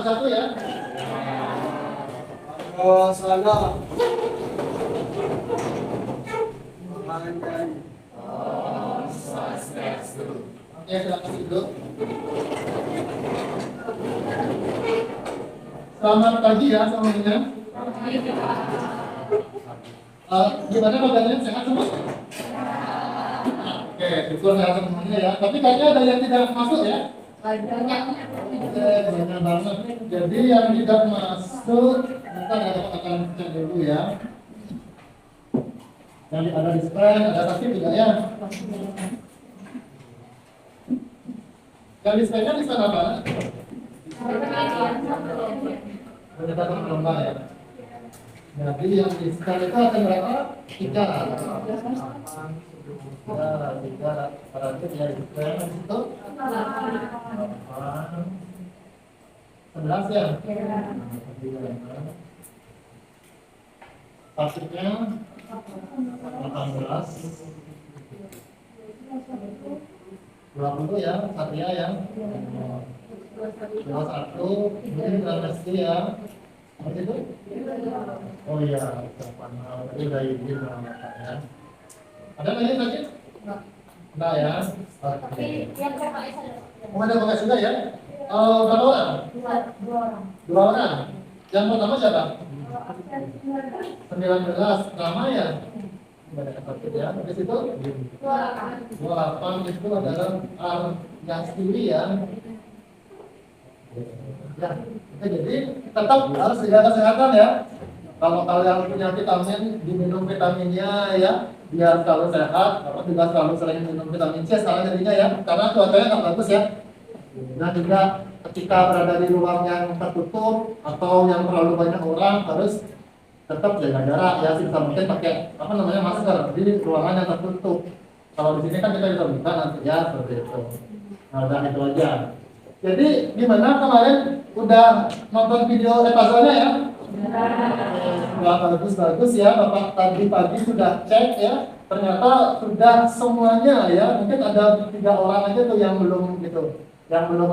satu ya. Salah. Ya, silakan duduk. Selamat pagi ya semuanya. Gimana badannya, sehat semua? Oke, syukur sehat semuanya ya. Tapi kayaknya ada yang tidak masuk ya? Banyak banget. Jadi yang tidak masuk, kita akan cek dulu ya. Yang ada di spread, ada sakit tidak ya? Yang di spreadnya di sana apa? Penyebatan lomba ya. Jadi yang di spread itu akan berapa? 3. Ya, 3. Berarti ya di spread itu 11 ya. Pasirnya 18. 20 ya, Satria ya. 21, ini Ramesti ya. Apa itu? Oh iya, ini udah izin ya. Ada lagi? Enggak ya. Oke. Ada pakai sudah ya? Berapa orang? 2 orang. Yang pertama siapa? 19 nama ya. Ya, habis itu 28 itu adalah Aryastiwi ya. Ya, oke, jadi tetap harus jaga kesehatan ya. Kalau kalian punya vitamin, diminum vitaminnya ya, biar selalu sehat. Kalau juga selalu sering minum vitamin C sekarang jadinya ya, karena cuacanya nggak bagus ya. Dan juga ketika berada di ruang yang tertutup atau yang terlalu banyak orang harus tetap jaga jarak ya, sebisa mungkin pakai masker di ruangan yang tertutup. Kalau di sini kan kita bisa buka nanti ya, seperti itu. Nah, udah itu aja. Jadi gimana kemarin udah nonton video epazonya ya? Wah, bagus ya, Bapak tadi pagi sudah cek ya. Ternyata sudah semuanya ya. Mungkin ada 3 orang aja tuh yang belum gitu, yang belum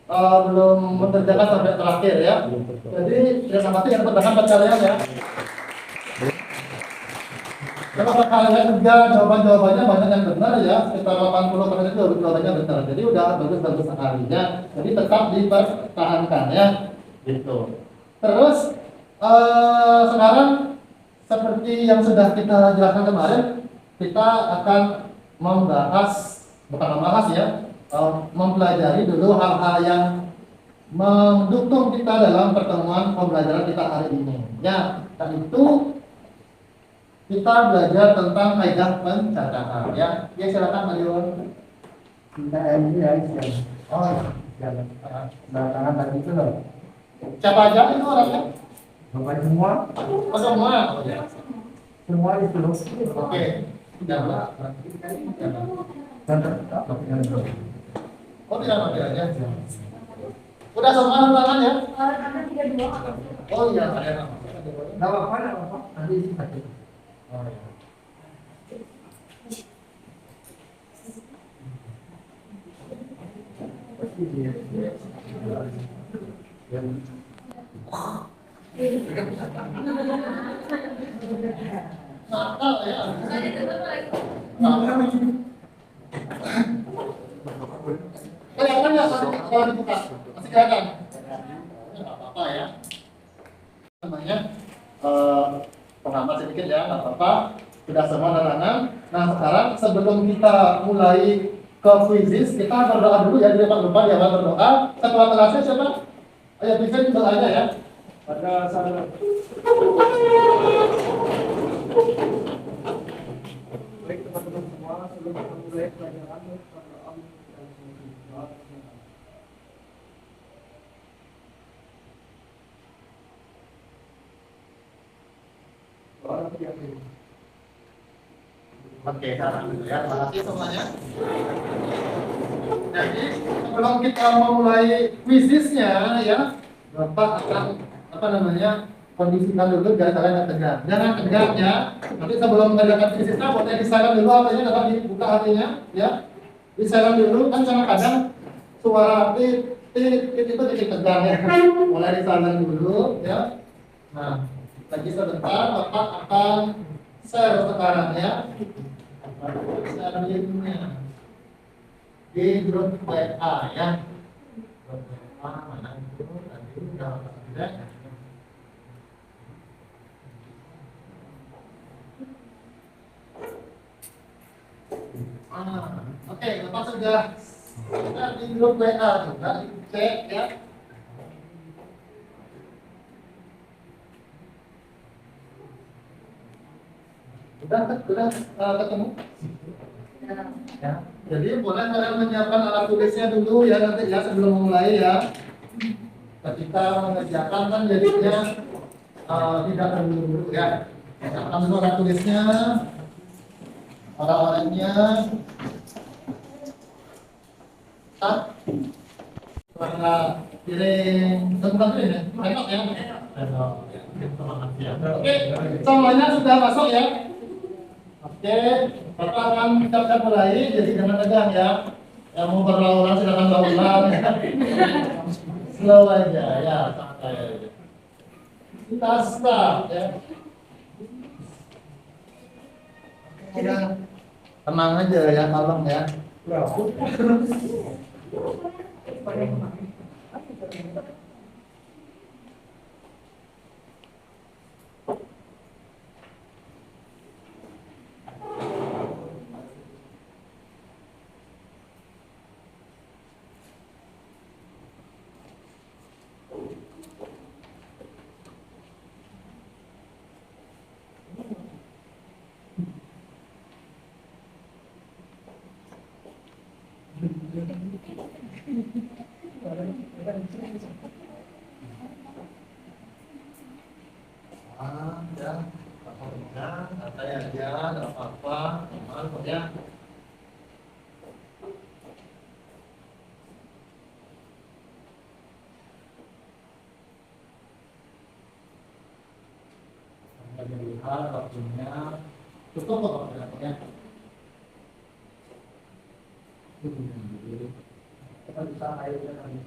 belum mengerjakan sampai terakhir ya. Jadi ya sama yang pertahanan buat kalian ya. Kalau kalian juga jawabannya banyak yang benar ya, sekitar 80% itu jawabannya benar. Jadi udah bagus sekali ya. Jadi tetap dipertahankan ya, gitu. Terus sekarang seperti yang sudah kita jelaskan kemarin, kita akan mempelajari dulu hal-hal yang mendukung kita dalam pertemuan pembelajaran kita hari ini. Ya, dan itu kita belajar tentang kaidah pencatatan ya. Ya, silakan Pak Iwan. Ini ya, oh, jangan. Tangan tadi itu loh. Siapa aja itu orangnya? Bapak semua. Oh, semua. Oh, ya. Semua itu. Oke. Jangan. Oh, tidak pakai aja. Udah semua tangan ya? Oh iya, ada nama. Nama apa? Nanti isi pakai. Oh iya. Nakal ya. Kelihatan ya kalau dibuka? Masih kelihatan? Nggak apa-apa ya. Namanya pengamat sedikit ya, nggak apa-apa. Sudah semua anak-anak. Nah, sekarang sebelum kita mulai ke kuisis, kita berdoa dulu ya di depan lupa ya, berdoa. Ketua kelasnya siapa? Ayo bisa doanya ya. Pada sana. Baik teman-teman semua, sebelum kita mulai pelajaran Oke, sekarang dulu ya. Terima kasih semuanya. Jadi sebelum kita memulai kuisisnya ya, Bapak akan kondisikan dulu biar kalian nggak tegang. Jangan tegang ya. Nanti sebelum mengerjakan fisiknya, boleh di-silent dulu HP-nya, dapat dibuka HP-nya, ya. Di-silent dulu kan kadang-kadang suara tit itu titik tegang ya. Mulai di-silent dulu, ya. Nah, lagi sebentar, Bapak akan share sekarang ya. Share linknya di grup WA ya. Grup WA mana itu? Tadi udah ada. Oke, Bapak sudah di grup WA juga dicek ya. Sudah ketemu? Ya. Jadi boleh kalian menyiapkan alat tulisnya dulu ya nanti ya sebelum mulai ya. Ketika mengerjakan kan jadinya tidak terburu-buru ya. Siapkan dulu alat tulisnya, orang-orangnya. Warna piring, bukan piring ya, sendok ya. Oke, semuanya sudah masuk ya. Oke, Bapak akan siap-siap mulai, jadi jangan tegang ya. Yang mau berlawanan silakan berulang ya. Slow aja ya, santai aja. Kita start ya. Udah tenang aja ya, kalem ya. Ya, pokoknya santai aja, nggak apa-apa, pokoknya. Hanya lihat waktunya cukup kok pokoknya. Kita bisa airnya nanti.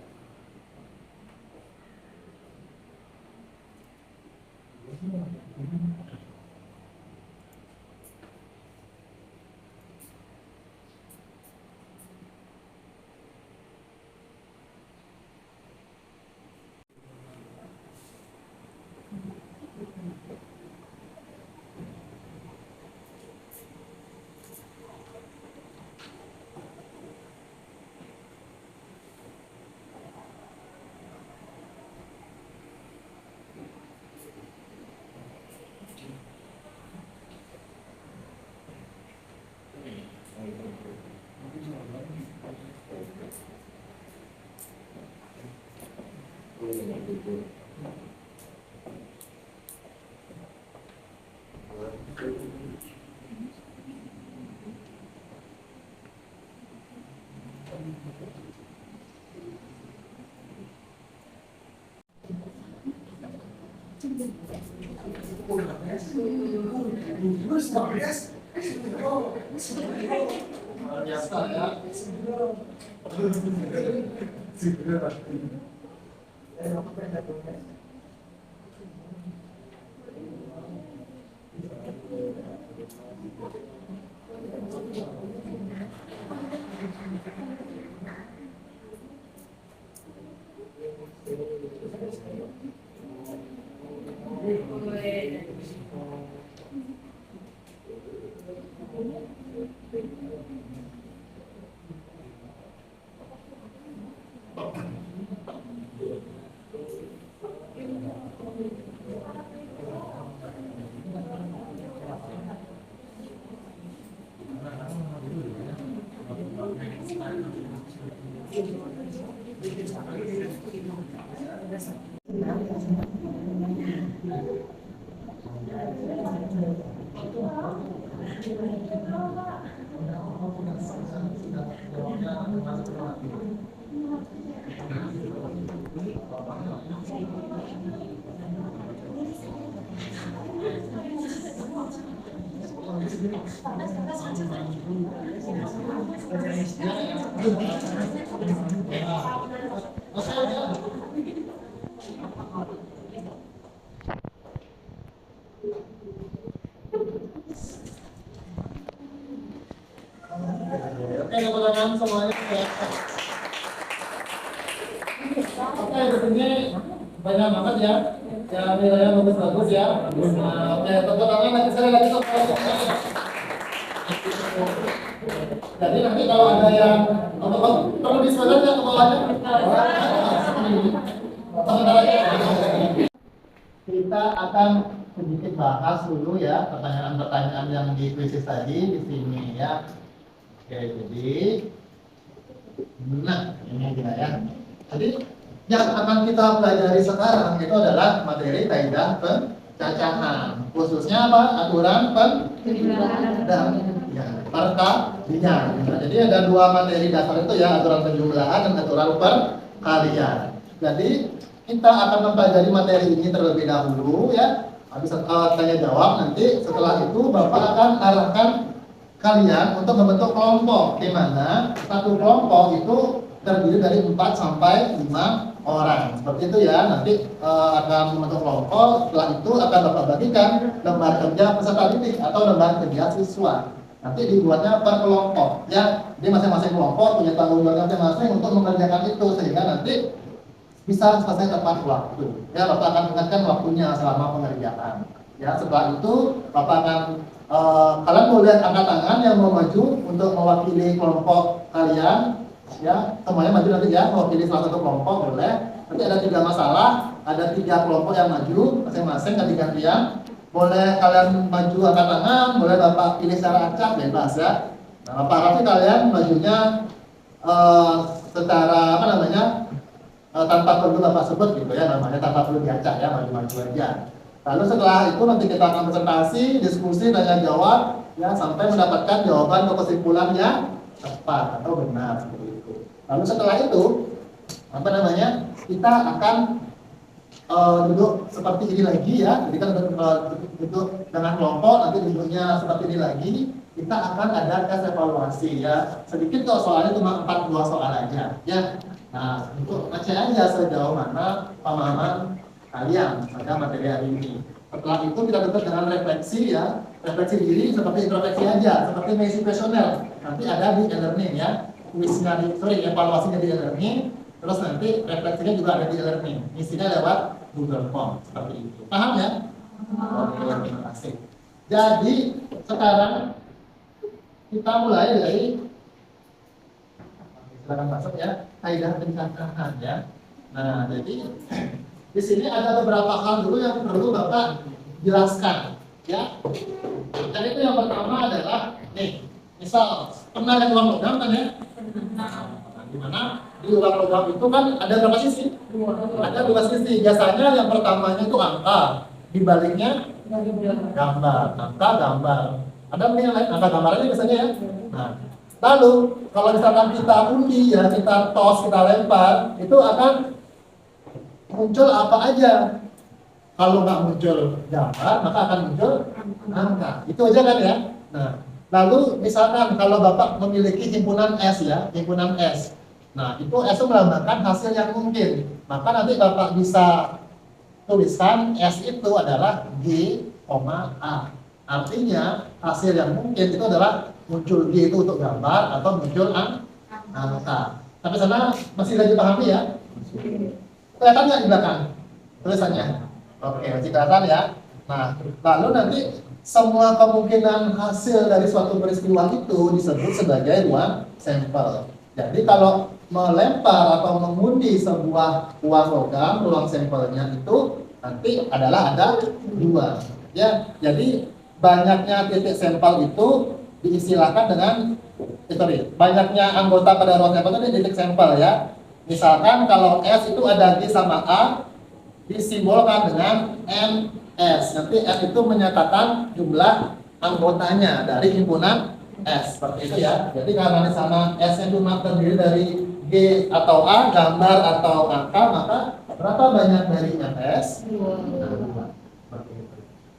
Biasa ya. Oke, tepuk tangan semuanya. Oke, di sini banyak banget ya. Ya, nilainya bagus-bagus ya. Nah, oke, tepuk tangan lagi sekali lagi untuk kalian. Jadi nanti kalau ada yang perlu disesuaikan ya ke bawahnya. Kita akan sedikit bahas dulu ya pertanyaan-pertanyaan yang di kuisis tadi di sini ya. Oke, jadi nah ini dia ya. Jadi yang akan kita pelajari sekarang itu adalah materi kaidah pencacahan, khususnya apa? Aturan dan ya, perkalian. Nah, jadi ada dua materi dasar itu ya, aturan penjumlahan dan aturan perkalian. Jadi kita akan mempelajari materi ini terlebih dahulu ya. Habis tanya jawab nanti setelah itu Bapak akan arahkan kalian untuk membentuk kelompok, di mana satu kelompok itu terdiri dari 4 sampai 5 orang. Seperti itu ya. Nanti akan membentuk kelompok. Setelah itu akan Bapak bagikan lembar kerja peserta didik atau lembar kerja siswa. Nanti dibuatnya per kelompok ya. Jadi masing-masing kelompok punya tanggung jawab masing-masing untuk mengerjakan itu sehingga nanti bisa selesai tepat waktu. Ya, Bapak akan ingatkan waktunya selama pengerjaan. Ya, setelah itu Bapak akan kalian boleh angkat tangan yang mau maju untuk mewakili kelompok kalian. Ya, semuanya maju nanti ya, mewakili salah satu kelompok boleh. Nanti ada 3 masalah, ada 3 kelompok yang maju masing-masing ganti-gantian. Boleh kalian maju angkat tangan, boleh Bapak pilih secara acak bebas ya. Nah, Bapak harap kalian majunya secara apa namanya? Tanpa perlu Bapak sebut gitu ya, namanya tanpa perlu diacak ya, maju-maju aja. Lalu setelah itu nanti kita akan presentasi, diskusi, tanya jawab ya sampai mendapatkan jawaban atau kesimpulan yang tepat atau benar seperti itu. Lalu setelah itu apa namanya? Kita akan duduk seperti ini lagi ya. Jadi kan duduk dengan kelompok, nanti duduknya seperti ini lagi. Kita akan ada tes evaluasi ya. Sedikit kok soalnya cuma 42 soal aja ya. Nah, untuk ngecek aja sejauh mana pemahaman kalian pada materi hari ini. Setelah itu kita tutup dengan refleksi ya, refleksi diri seperti introspeksi aja, seperti mengisi kuesioner. Nanti ada di e-learning ya, kuisnya evaluasinya di e-learning, terus nanti refleksinya juga ada di e-learning. Isinya lewat Google Form seperti itu. Paham ya? Oke, terima kasih. Jadi sekarang kita mulai dari silakan masuk ya, kaidah pencacahan ya. Nah, jadi di sini ada beberapa hal dulu yang perlu Bapak jelaskan ya. Dan itu yang pertama adalah nih, misal pernah lihat uang logam kan ya? Nah, di mana di uang logam itu kan ada berapa sisi? Ada 2 sisi. Biasanya yang pertamanya itu angka, di baliknya gambar, angka gambar. Ada yang lain angka gambarnya biasanya ya. Nah, lalu kalau misalkan kita undi ya, kita tos, kita lempar, itu akan muncul apa aja. Kalau nggak muncul gambar, maka akan muncul angka. Itu aja kan ya. Nah, lalu misalkan kalau Bapak memiliki himpunan S ya, himpunan S. Nah, itu S itu melambangkan hasil yang mungkin. Maka nanti Bapak bisa tuliskan S itu adalah G, A. Artinya hasil yang mungkin itu adalah muncul G itu untuk gambar atau muncul angka. Sampai sana masih lagi dipahami ya? Kelihatan nggak di belakang tulisannya? Oke, masih kelihatan ya. Nah, lalu nanti semua kemungkinan hasil dari suatu peristiwa itu disebut sebagai ruang sampel. Jadi kalau melempar atau mengundi sebuah uang logam, ruang sampelnya itu nanti adalah ada 2. Ya, jadi banyaknya titik sampel itu diistilahkan dengan banyaknya anggota pada ruang sampel itu titik sampel ya. Misalkan kalau S itu ada G sama A disimbolkan dengan MS. Nanti S itu menyatakan jumlah anggotanya dari himpunan S seperti itu ya. Jadi karena di sana S itu terdiri dari G atau A, gambar atau angka, maka berapa banyak dari MS? Nah,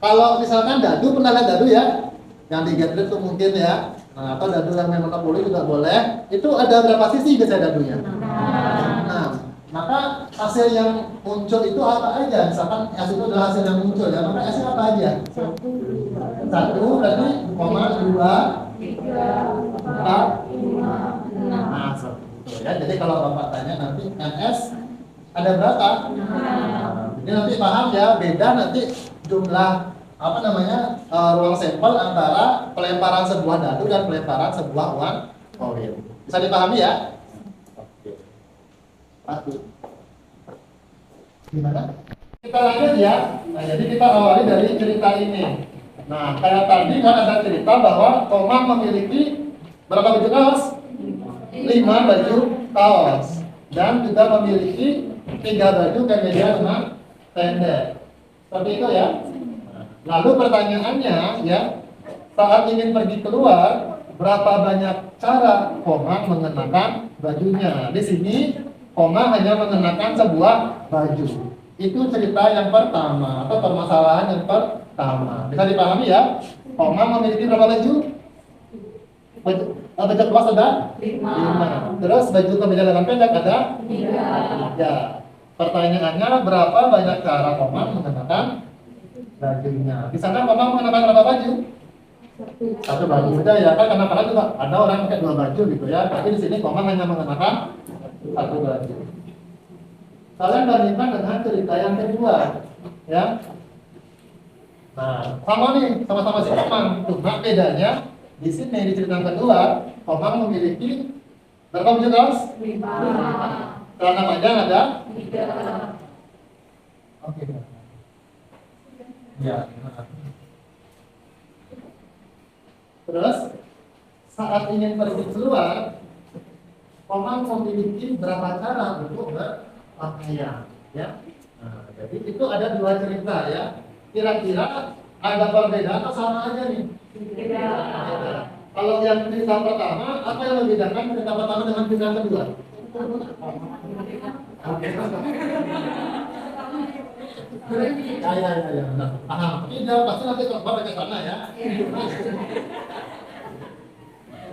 kalau misalkan dadu, pernah lihat dadu ya? yang di get rate itu mungkin ya. Nah, atau dadu yang monopoli juga boleh. Itu ada berapa sisi biasanya dadunya? Nah, maka hasil yang muncul itu apa aja? Misalkan S itu adalah hasil yang muncul ya, maka S apa aja? Satu berarti koma, dua, empat, nah seperti itu ya. Jadi kalau bapak tanya nanti MS ada berapa? Jadi nanti paham ya, beda nanti jumlah apa namanya ruang sampel antara pelemparan sebuah dadu dan pelemparan sebuah uang koin. Bisa dipahami ya? Oke. Satu. Gimana? Kita lanjut ya. Nah, jadi kita awali dari cerita ini. Nah, kayak tadi kan ada cerita bahwa Komang memiliki berapa baju kaos? 5 baju kaos. Dan juga memiliki 3 baju kemeja lengan pendek. Seperti itu ya. Lalu pertanyaannya ya, saat ingin pergi keluar, berapa banyak cara Komang mengenakan bajunya? Di sini Komang hanya mengenakan sebuah baju. Itu cerita yang pertama atau permasalahan yang pertama. Bisa dipahami ya? Komang memiliki berapa baju? Baju kelas ada 5. Terus baju kemeja lengan pendek ada 3. Pertanyaannya berapa banyak cara Komang mengenakan bajunya? Di sana Komang mengenakan berapa baju? Satu baju saja ya kan, kadang-kadang juga ada orang pakai 2 baju gitu ya. Tapi di sini Komang hanya mengenakan 1 baju. Kalian bandingkan dengan cerita yang kedua, ya. Nah, sama nih, sama-sama si Komang. Cuma bedanya di sini di cerita yang kedua, Komang memiliki berapa baju kaos? 5. Celana panjang ada 3. Oke. Ya. Terus saat ingin pergi keluar, Komang memiliki berapa cara untuk berpakaian, ya. Nah, jadi itu ada 2 cerita ya. Kira-kira ada perbedaan atau sama aja nih? Beda. Kalau yang cerita pertama, apa yang membedakan cerita pertama dengan cerita yang kedua? Oke. Ya, benar. Paham. Ini pasti nanti coba ke sana ya.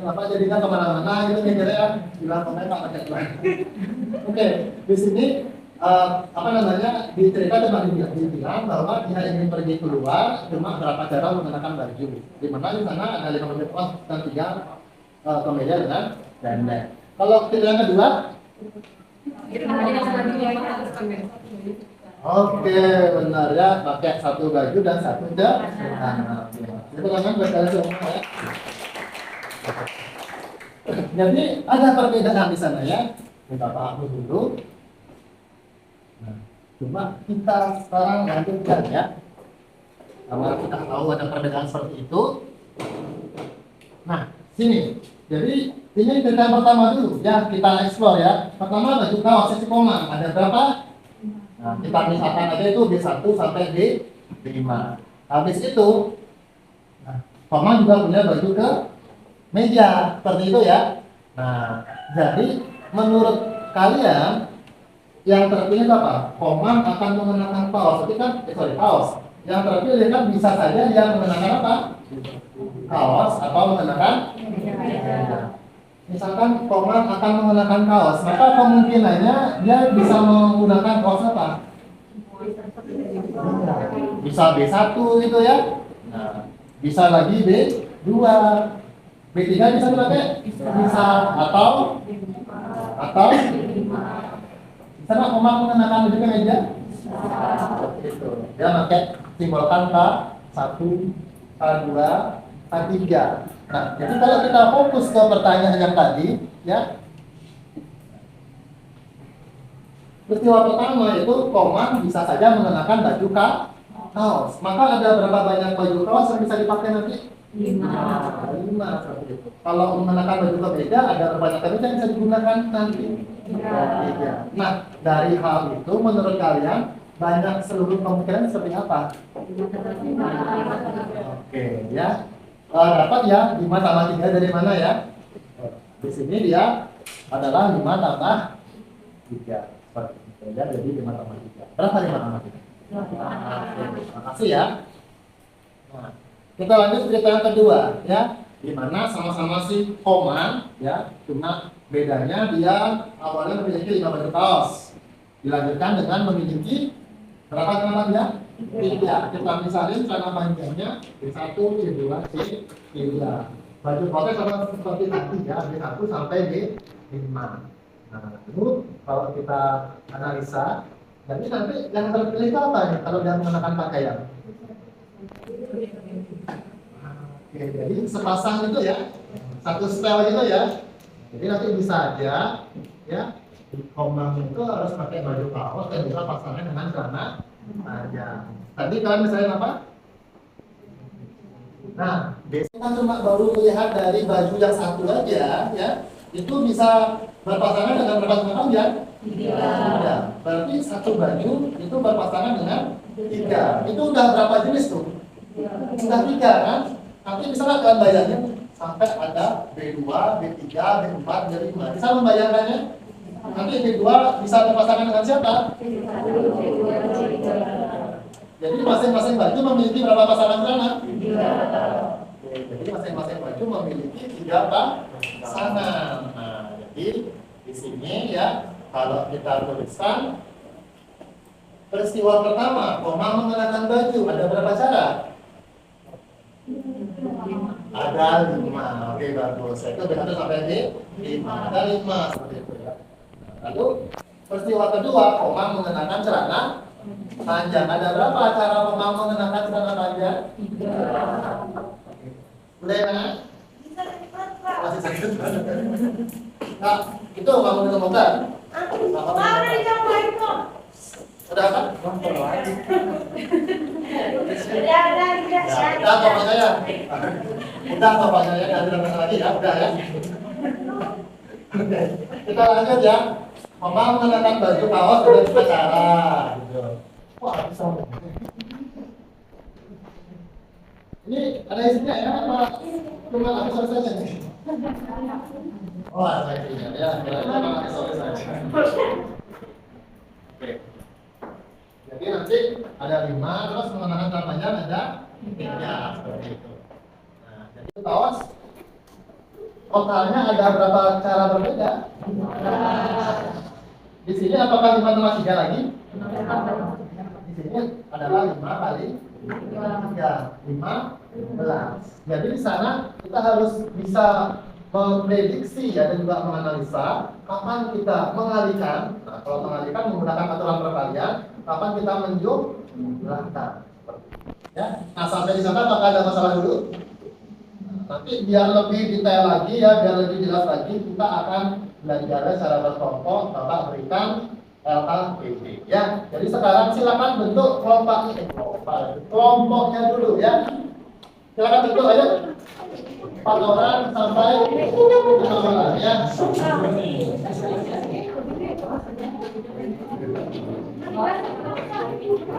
Apa jadinya kemana-mana itu mikirnya bilang pemain Pak pakai plan. Oke, di sini apa namanya di cerita cuma dibilang bahwa dia ingin pergi keluar cuma berapa cara mengenakan baju. Di mana di sana ada 5 baju kaos dan 3 kemeja dengan pendek. Kalau cerita yang kedua, oke, benar ya, pakai 1 baju dan 1 celana. Itu kan berkali semua ya. Jadi ada perbedaan di sana ya. Kita pahami dulu. Nah, cuma kita sekarang lanjutkan ya. Karena kita tahu ada perbedaan seperti itu. Nah, sini. Jadi ini cerita yang pertama dulu ya, kita explore ya. Pertama baju kaos si Komang ada berapa? Nah, kita misalkan aja itu B1 sampai B5. Habis itu, nah, Komang juga punya baju ke meja seperti itu ya. Nah, jadi menurut kalian yang terpilih apa? Komang akan mengenakan kaos, tapi kan kaos. Yang terpilih kan bisa saja dia mengenakan apa? Kaos atau mengenakan meja. Misalkan Komang akan mengenakan kaos, maka kemungkinannya dia bisa menggunakan kaos apa? Bisa B1 gitu ya. Nah, bisa lagi B2. B3 bisa dipakai? Bisa. Atau sana Komang mengenakan baju kemeja? Itu. Dia pakai simbolkan K1, K2, K3. Nah, jadi kalau kita fokus ke pertanyaan yang tadi, ya. Peristiwa pertama itu Komang bisa saja mengenakan baju kaos. Maka ada berapa banyak baju kaos yang bisa dipakai nanti? 5 seperti itu. Kalau mengenakan baju kemeja ada berapa banyak kemeja yang bisa digunakan nanti? 3. Nah, dari hal itu menurut kalian banyak seluruh kemungkinan seperti apa? Oke, ya. Dapat ya 5 tambah 3 dari mana ya? Di sini dia adalah 5 tambah 3. Seperti itu ya, jadi 5 tambah 3. Berapa 5 tambah 3? Terima kasih ya. Nah, Kita lanjut cerita yang kedua, ya, di mana sama-sama si Koman, ya, cuma bedanya dia awalnya memiliki 5 baju kaos, dilanjutkan dengan memiliki berapa namanya? 3. Kita misalin celana panjangnya C1, C2, C3. Baju kaosnya sama seperti tadi ya, D1 sampai D5. Nah, itu kalau kita analisa, jadi nanti yang terpilih itu apa ya kalau dia mengenakan pakaian? Oke, jadi sepasang itu ya, satu setel itu ya. Jadi nanti bisa aja ya di Komang itu harus pakai baju kaos dan bisa pasangan dengan celana panjang. Tadi kalian misalnya apa? Nah, biasanya cuma baru melihat dari baju yang satu aja ya, itu bisa berpasangan dengan berapa celana panjang? 3. Berarti satu baju itu berpasangan dengan 3. Itu udah berapa jenis tuh? Sudah 3 kan? Nanti misalnya kalian bayangin sampai ada B2, B3, B4, B5. Bisa membayangkannya? Nanti B2 bisa berpasangan dengan siapa? Jadi masing-masing baju memiliki berapa pasangan celana? 3. Jadi masing-masing baju memiliki 3 pasangan. Nah, jadi di sini ya kalau kita tuliskan peristiwa pertama, Komang mengenakan baju, ada berapa cara? Ada 5. Oke, bagus. Itu berarti sampai di 5. Ada 5 seperti itu ya. Lalu peristiwa kedua, Komang mengenakan celana panjang. Ada berapa cara Komang mengenakan celana panjang? 3. Udah ya? Masih sakit. Nah, itu kamu ditemukan? Udah dicobain kok. Udah apa? Udah. Udah Bapak saya. Udah Bapak saya, nanti datang lagi ya. Udah ya. Oke. Kita lanjut ya. Komang mengenakan baju kaos dengan 5 cara. Gitu. Wah, bisa. Ini ada isinya ya, apa? Cuma aksesoris saja nih. Oh, ada isinya ya. Cuma aksesoris saja. Oke. Jadi nanti ada 5, terus mengenakan celana panjang ada 3 seperti itu. Nah, jadi kaos totalnya ada berapa cara berbeda? Di sini apakah 5 tambah 3 lagi? Di sini adalah 5 kali 3, 15. Jadi di sana kita harus bisa memprediksi ya dan juga menganalisa kapan kita mengalihkan. Nah, kalau mengalihkan menggunakan aturan perkalian, kapan kita menjumlahkan. Ya. Nah, sampai di sana apakah ada masalah dulu? Nanti biar lebih detail lagi ya, biar lebih jelas lagi, kita akan belajar secara berkelompok. Bapak berikan LKPD ya. Jadi sekarang silakan bentuk kelompoknya dulu ya. Silakan bentuk aja. 4 orang sampai 5 orang ya.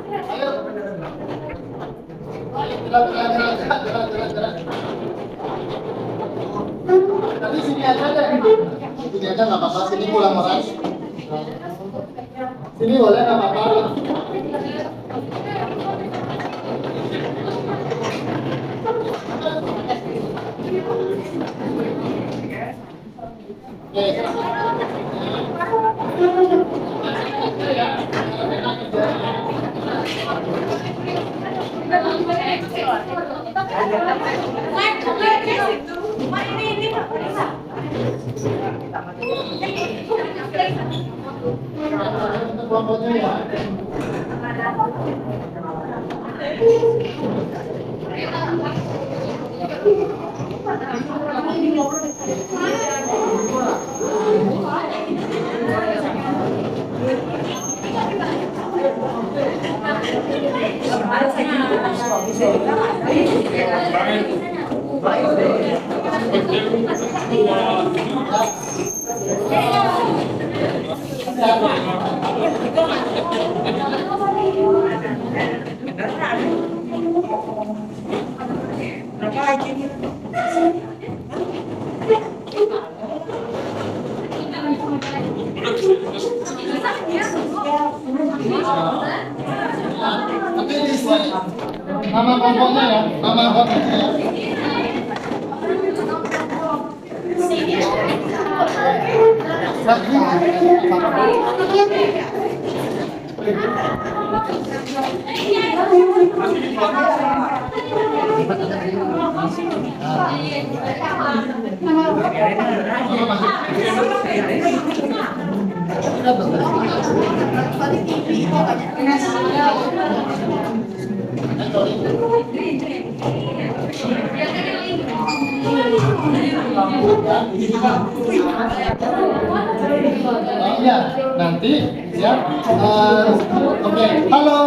Ayo. Gerak. Tapi sini aja deh. Sini aja nggak apa-apa. Sini pulang orang. Sini boleh nggak apa-apa. Kelompoknya ya. Nama kelompoknya ya, nama kelompoknya ya. Ya, nanti ya. Oke, halo.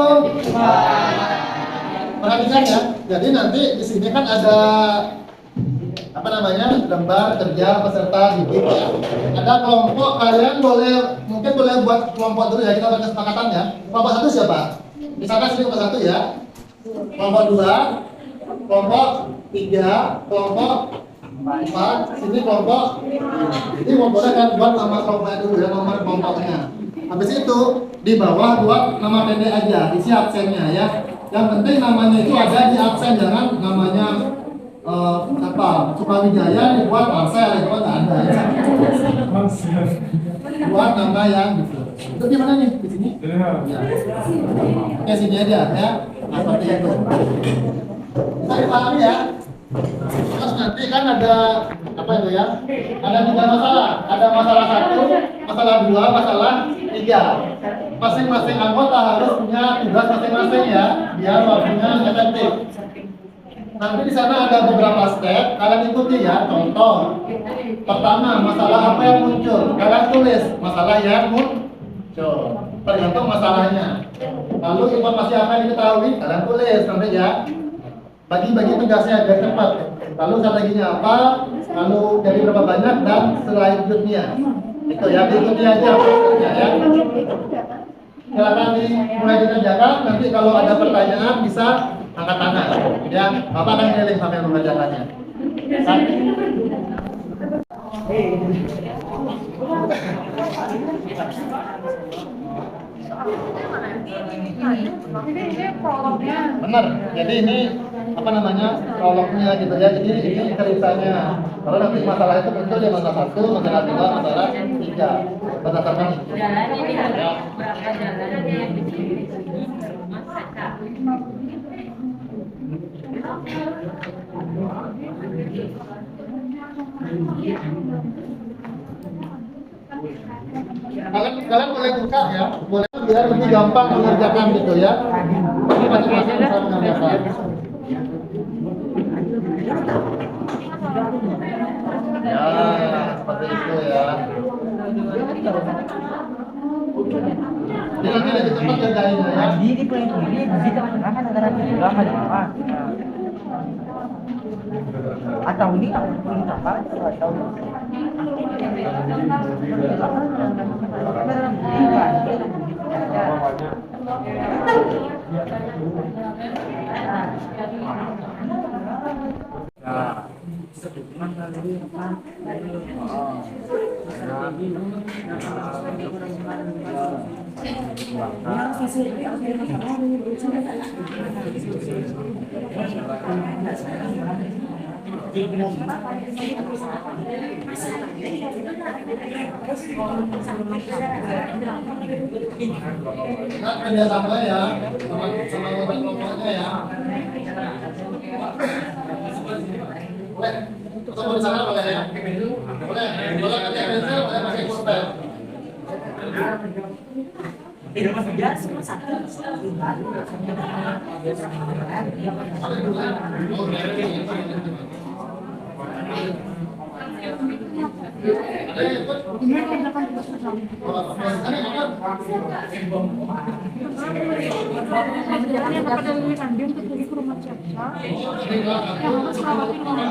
Perhatikan ya. Jadi nanti di sini kan ada apa namanya lembar kerja peserta didik ya. Ada kelompok, kalian mungkin boleh buat kelompok dulu ya, kita buat kesepakatan ya. Kelompok satu siapa? Misalkan sini kelompok satu ya. Kelompok dua, kelompok tiga, kelompok empat, sini kelompok. Ini kelompoknya kan buat nama kelompoknya dulu ya, nomor kelompoknya. Habis itu di bawah buat nama pendek aja, isi absennya ya. Yang penting namanya itu ada di absen, jangan namanya apa Sukawijaya dibuat Marcel, itu kan nggak ada ya. Buat nama yang gitu. Itu di mana nih? Di sini? Ya. Oke, sini aja ya. Nah, seperti itu. Bisa dipahami ya. Terus nanti kan ada apa itu ya? Ada 3 masalah. Ada masalah 1, masalah 2, masalah 3. Masing-masing anggota harus punya tugas masing-masing ya, biar waktunya efektif. Nanti di sana ada beberapa step, kalian ikuti ya. Contoh, pertama masalah apa yang muncul, kalian tulis masalah yang muncul, tergantung masalahnya. Lalu informasi apa yang diketahui, kalian tulis nanti ya. Bagi-bagi tugasnya biar cepat. Lalu strateginya apa, lalu jadi berapa banyak dan selanjutnya. Itu ya, diikuti aja prosesnya ya. Silakan mulai dikerjakan. Nanti kalau ada pertanyaan bisa angkat tangan. Ya, Bapak akan keliling sampai mengerjakannya. Benar. Jadi ini apa namanya prolognya gitu ya. Jadi ini ceritanya. Kalau nanti masalah itu muncul di masalah 1, masalah 2, masalah 3. Berdasarkan itu. Ya. Kalian boleh buka ya, boleh biar lebih gampang mengerjakan gitu ya. Ini masing-masing bisa mengerjakan. Ya, seperti itu ya. Jadi nanti lebih cepat kerjainnya ya. Jadi po ini bisa masyarakat negara programa di bawah. Atau ini aku punya kapal atau Nah, kerjasama ya, sama kelompoknya ya. Boleh, ketemu di sana boleh ya? Boleh, boleh kerja pensil, boleh pakai pulpen. Perjalanannya pada lilitan dia untuk pergi ke rumah Caca. Yang harus rawatin orang.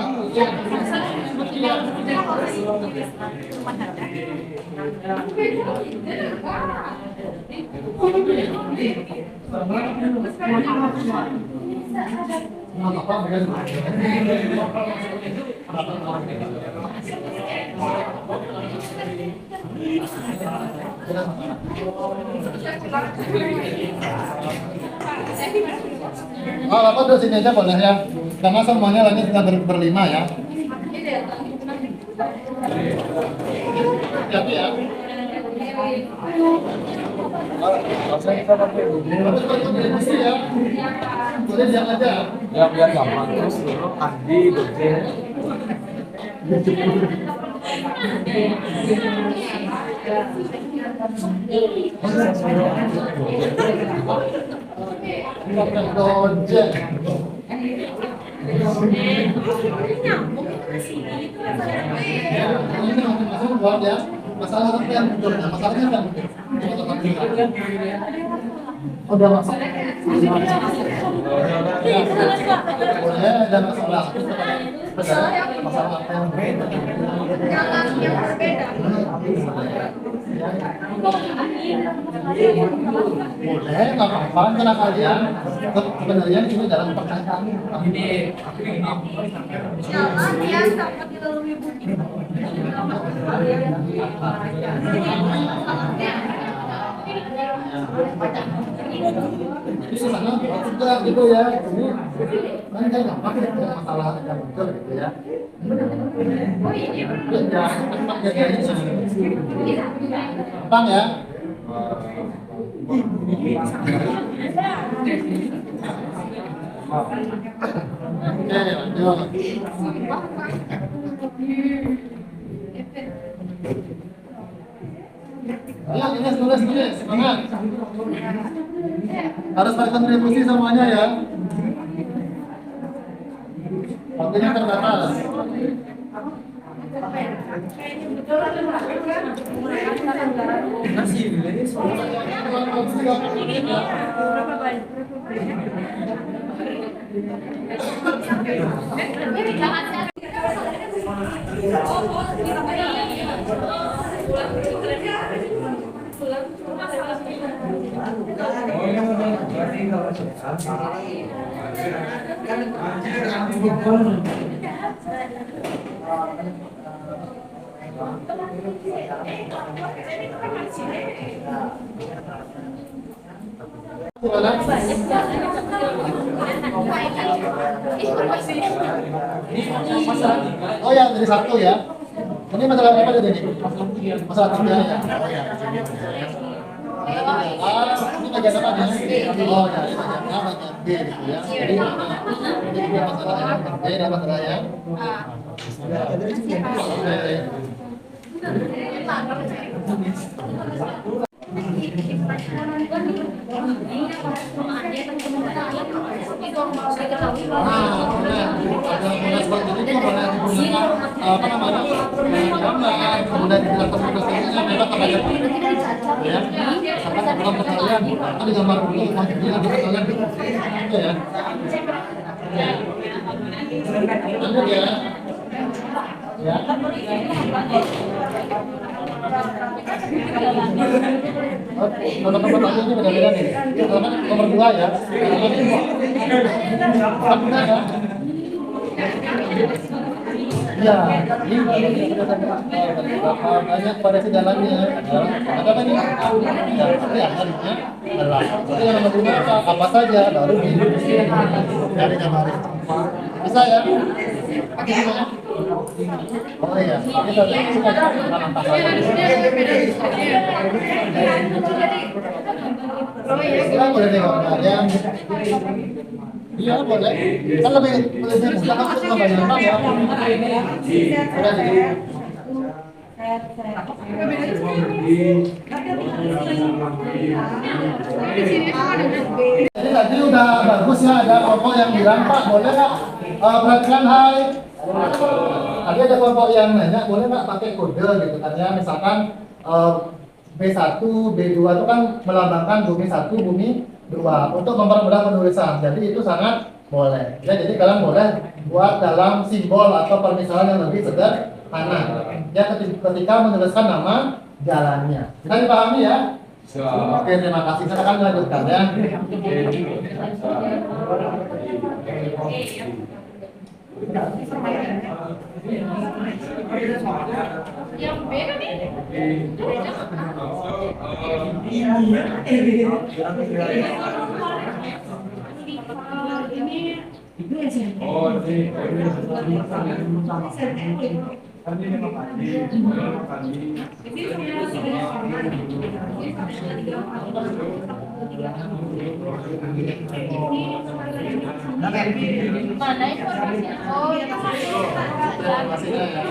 Tidak masalah. Oh, Bapak duduk sini aja boleh ya. Karena semuanya lagi kita berlima ya. Hati ya. Bapak berkontribusi ya. Boleh diam aja. Ya biar gampang terus dulu Andi Dojen. Dojen. Ini masuk buat ya. Masalah apa yang muncul? Masalahnya kan? Udah masuk. Boleh ada masalah. Masalah apa yang berbeda? Boleh, nggak apa-apa. Karena kalian sebenarnya ini dalam pertanyaan. Jalan ya sampai dilalui bukit. Jadi sana juga gitu ya. Ini kan saya nggak pakai masalah yang muncul gitu ya. Ya, gampang ya. Oke, lanjut. Ayo, tulis, semangat. Harus berkontribusi semuanya ya. Waktunya terbatas. Oh ya, dari satu ya. Ini masalah apa tadi ini? Masalah tiga ya. Oh ya, ini bagian apa nih? Oh ya, ini bagian A, bagian B gitu ya. Jadi ini juga masalah yang B dan masalah yang apa namanya gambar kemudian dilakukan proses bebas apa aja ya sampai dalam perkalian ada gambar dulu maksudnya ada perkalian ya lanjut ya ya nomor satu ini beda-beda nih nomor dua ya ya, ini banyak variasi jalannya. Ada apa nih? Ya, tapi harusnya adalah. Jadi yang nomor dua apa saja baru dari gambar. Bisa ya? Pakai juga ya? Oh iya, kita suka menantang boleh tengok ya. Iya boleh. Kan lebih mudah kan cuma banyak ya. Udah jadi. Jadi tadi udah bagus ya ada kelompok yang bilang Pak boleh nggak perhatikan hai. Tadi ada kelompok yang nanya boleh nggak pakai kode gitu kan ya misalkan B1, B2 itu kan melambangkan bumi 1, bumi 2 untuk mempermudah penulisan. Jadi itu sangat boleh. Ya, jadi kalian boleh buat dalam simbol atau permisalan yang lebih sederhana. Ya, ketika menuliskan nama jalannya. Kita dipahami ya? Oke, terima kasih. Saya akan melanjutkan ya. Yang B kan ini. Mana informasinya? Oh, itu Informasinya ya.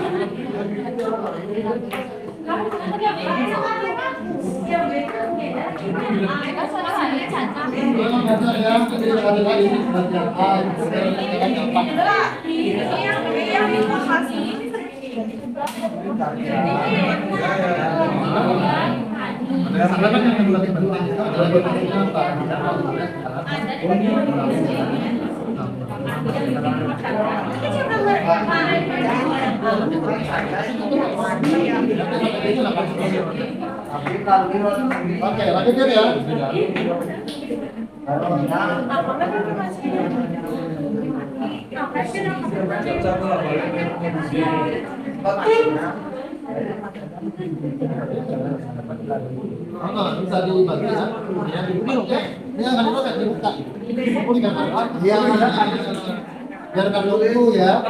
Memang benar ya, jadi sekali-kali ini sudah A, kemudian yang empat. yang informasi. Karena kan yang lebih penting itu adalah bagaimana apa? Oke, lanjut ya. Bisa dibantu ya? Ya, dibuka. Ini akan dibuka. Oh, digambar. Iya, biarkan dulu ya.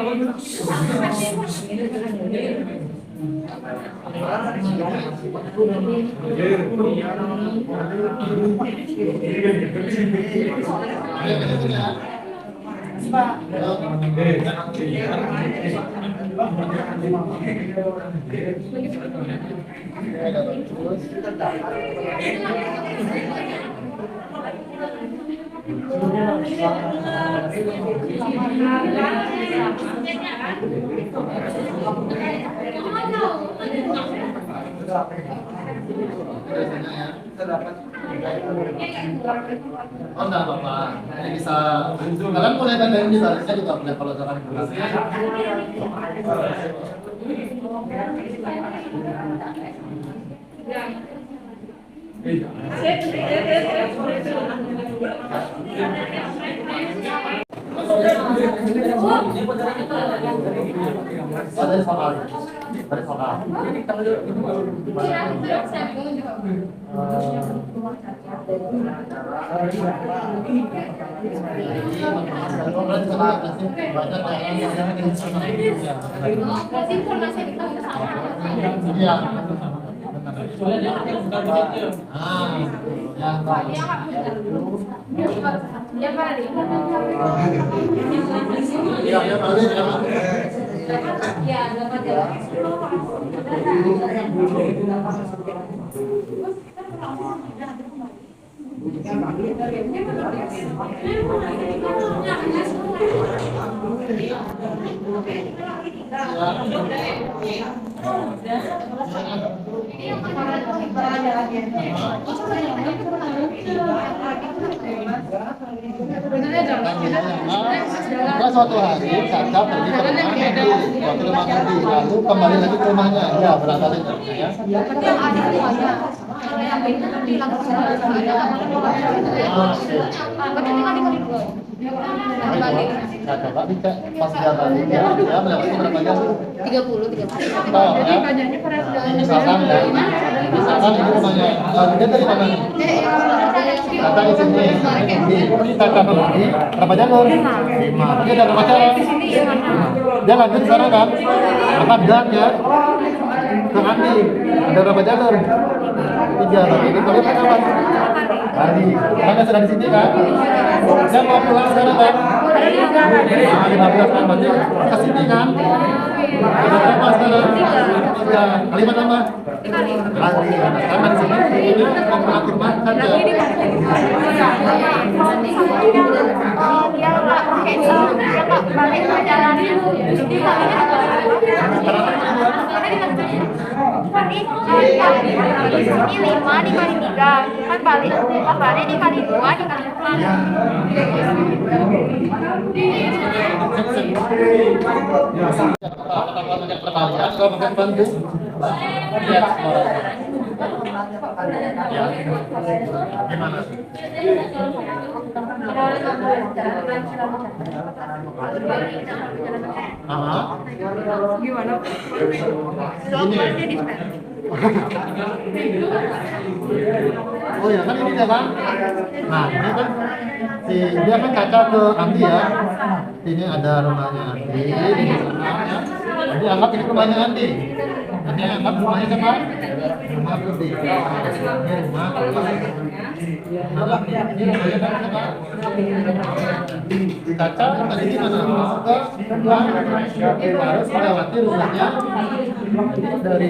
Oh, enggak apa-apa. Ini bisa. Kalian boleh kan dari ini, saya juga boleh kalau jangan kurang. Dari soal. Dari soal. Iya. Suatu hari Caca pergi ke rumah Nedi, waktu rumah Nedi, lalu kembali lagi ke rumahnya, ya berangkat ya. Nah, coba dicek pas dia balik dia melewati berapa jam? 30. Oh, ya. Misalkan ya, misalkan ini rumahnya, dia dari mana? Kata di sini, ini kata pergi, berapa jalur? 5. Dia ada berapa cara? Dia lanjut sana kan? Maka bilang ya, ke Andi, ada berapa jalur? 3. Tapi ini kalian kapan? Tadi, karena sudah di sini kan? Dia mau pulang sekarang kan? 15 kan, berarti ke sini kan? Ada berapa sekarang? 3. Kalimat apa? Lagi, karena di sini ini mau pulang ke rumah kan ya? Dia nggak pakai dia nggak balik perjalanan. Ini 5 dikali 3 kan balik, pas balik dikali 2 dikali 4. Pertanyaan, kalau makan bantu, ya, gimana? Gimana? Ini. Oh ya kan ini dia kan. Nah ini kan dia kan kaca ke Andi ya. Ini ada rumahnya Andi di sana ya. Jadi anggap ini rumahnya Andi. Ini anggap rumahnya siapa? Rumah Budi. Ini rumah. Anggap ini rumahnya siapa? Kaca tadi gimana? Masuk ke rumah. Harus melewati rumahnya. Dari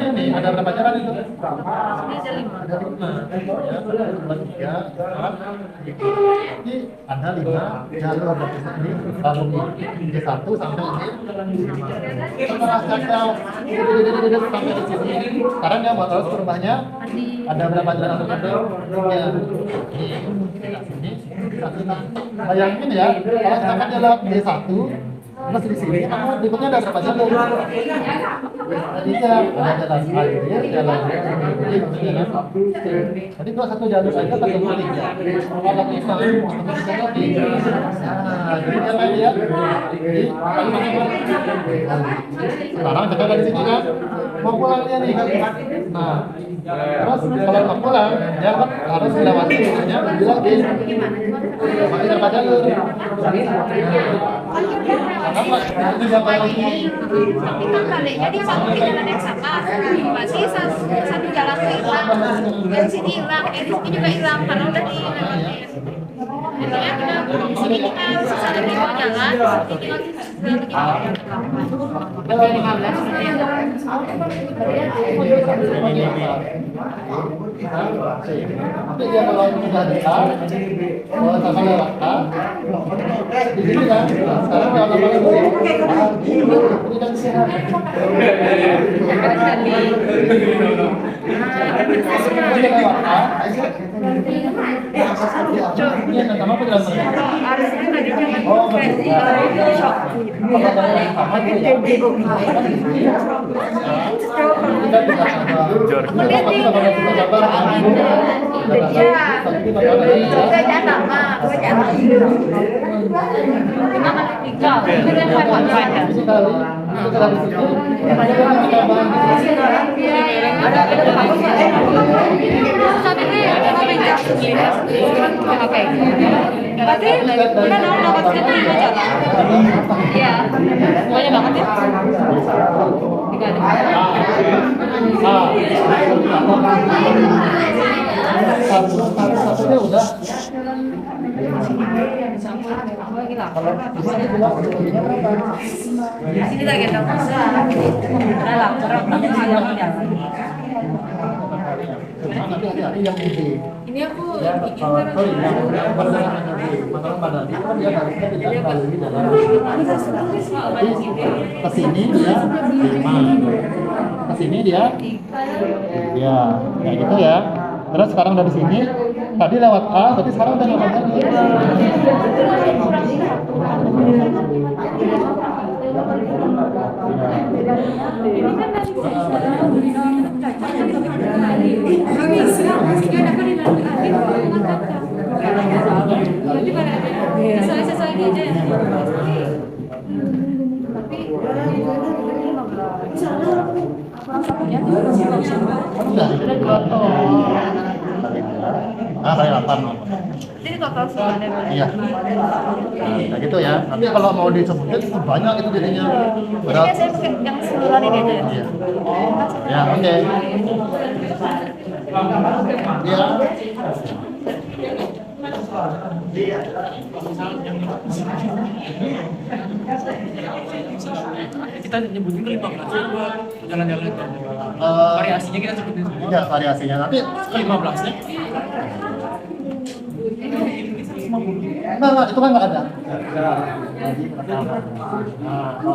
ini ada berapa jalan itu? Ada 5 ya, 2, 3, 4. Jadi ada 5 jalur ini baru di 1 sampai ini 5. Setelah kaca sampai di sini, sekarang dia mau terus ke rumahnya. Ada berapa jalan untuk ada? Ya, ini, bayangin ya, kalau misalkan dia lewat D1 terus di sini, berikutnya ada berapa jalur? Tadi ya ada jalan air, jalan jadi kalau satu jalur saja pakai 3. Kalau 5, jadi apa dia? Jadi sekarang kita dari sini kan mau pulang dia nih kan. Nah, terus kalau mau pulang dia kan harus melewati rumahnya bilang di pakai berapa jalur? Tapi kan baliknya dia masuk di jalan yang sama, masih satu jalan tuh hilang, dari sini hilang, di sini juga hilang karena udah dilewatin. Jadinya kita di sini kita sisa lagi mau jalan, di sini tinggal pakai 15 menit. Tapi dia kalau sudah dekat, kalau sama lewat di sini kan, sekarang kalau lewat ini kan sehat. Ini sama apa jalan mereka? Harusnya tadi jangan Oh, pakai shock. Berarti udah dapat kita mau jalan. Iya, banyak banget ya. Satunya udah. Sini lagi dong. Udah lah, kurang ada jalan. Hati-hati yang ini. Ini aku Ya, sorry, yang berjalan masalah pada dia kan dia harusnya tidak melalui jalan. Tapi kesini dia 5, kesini dia 3, kayak gitu ya. Terus sekarang dari sini tadi lewat A, tapi sekarang udah lewat A. Sesuai aja ya. Kayak 8. Jadi total semuanya berapa? Iya. Nah, kayak gitu ya. Nanti kalau mau disebutin banyak itu jadinya. Jadi saya pakai yang seluruh ini aja ya. Iya. Ya, oke. Iya. Kita nyebutin ke 15 buat jalan-jalan itu. Eh, Variasinya kita sebutin semua. Iya, variasinya. Nanti 15-nya. enggak, itu kan nggak ada.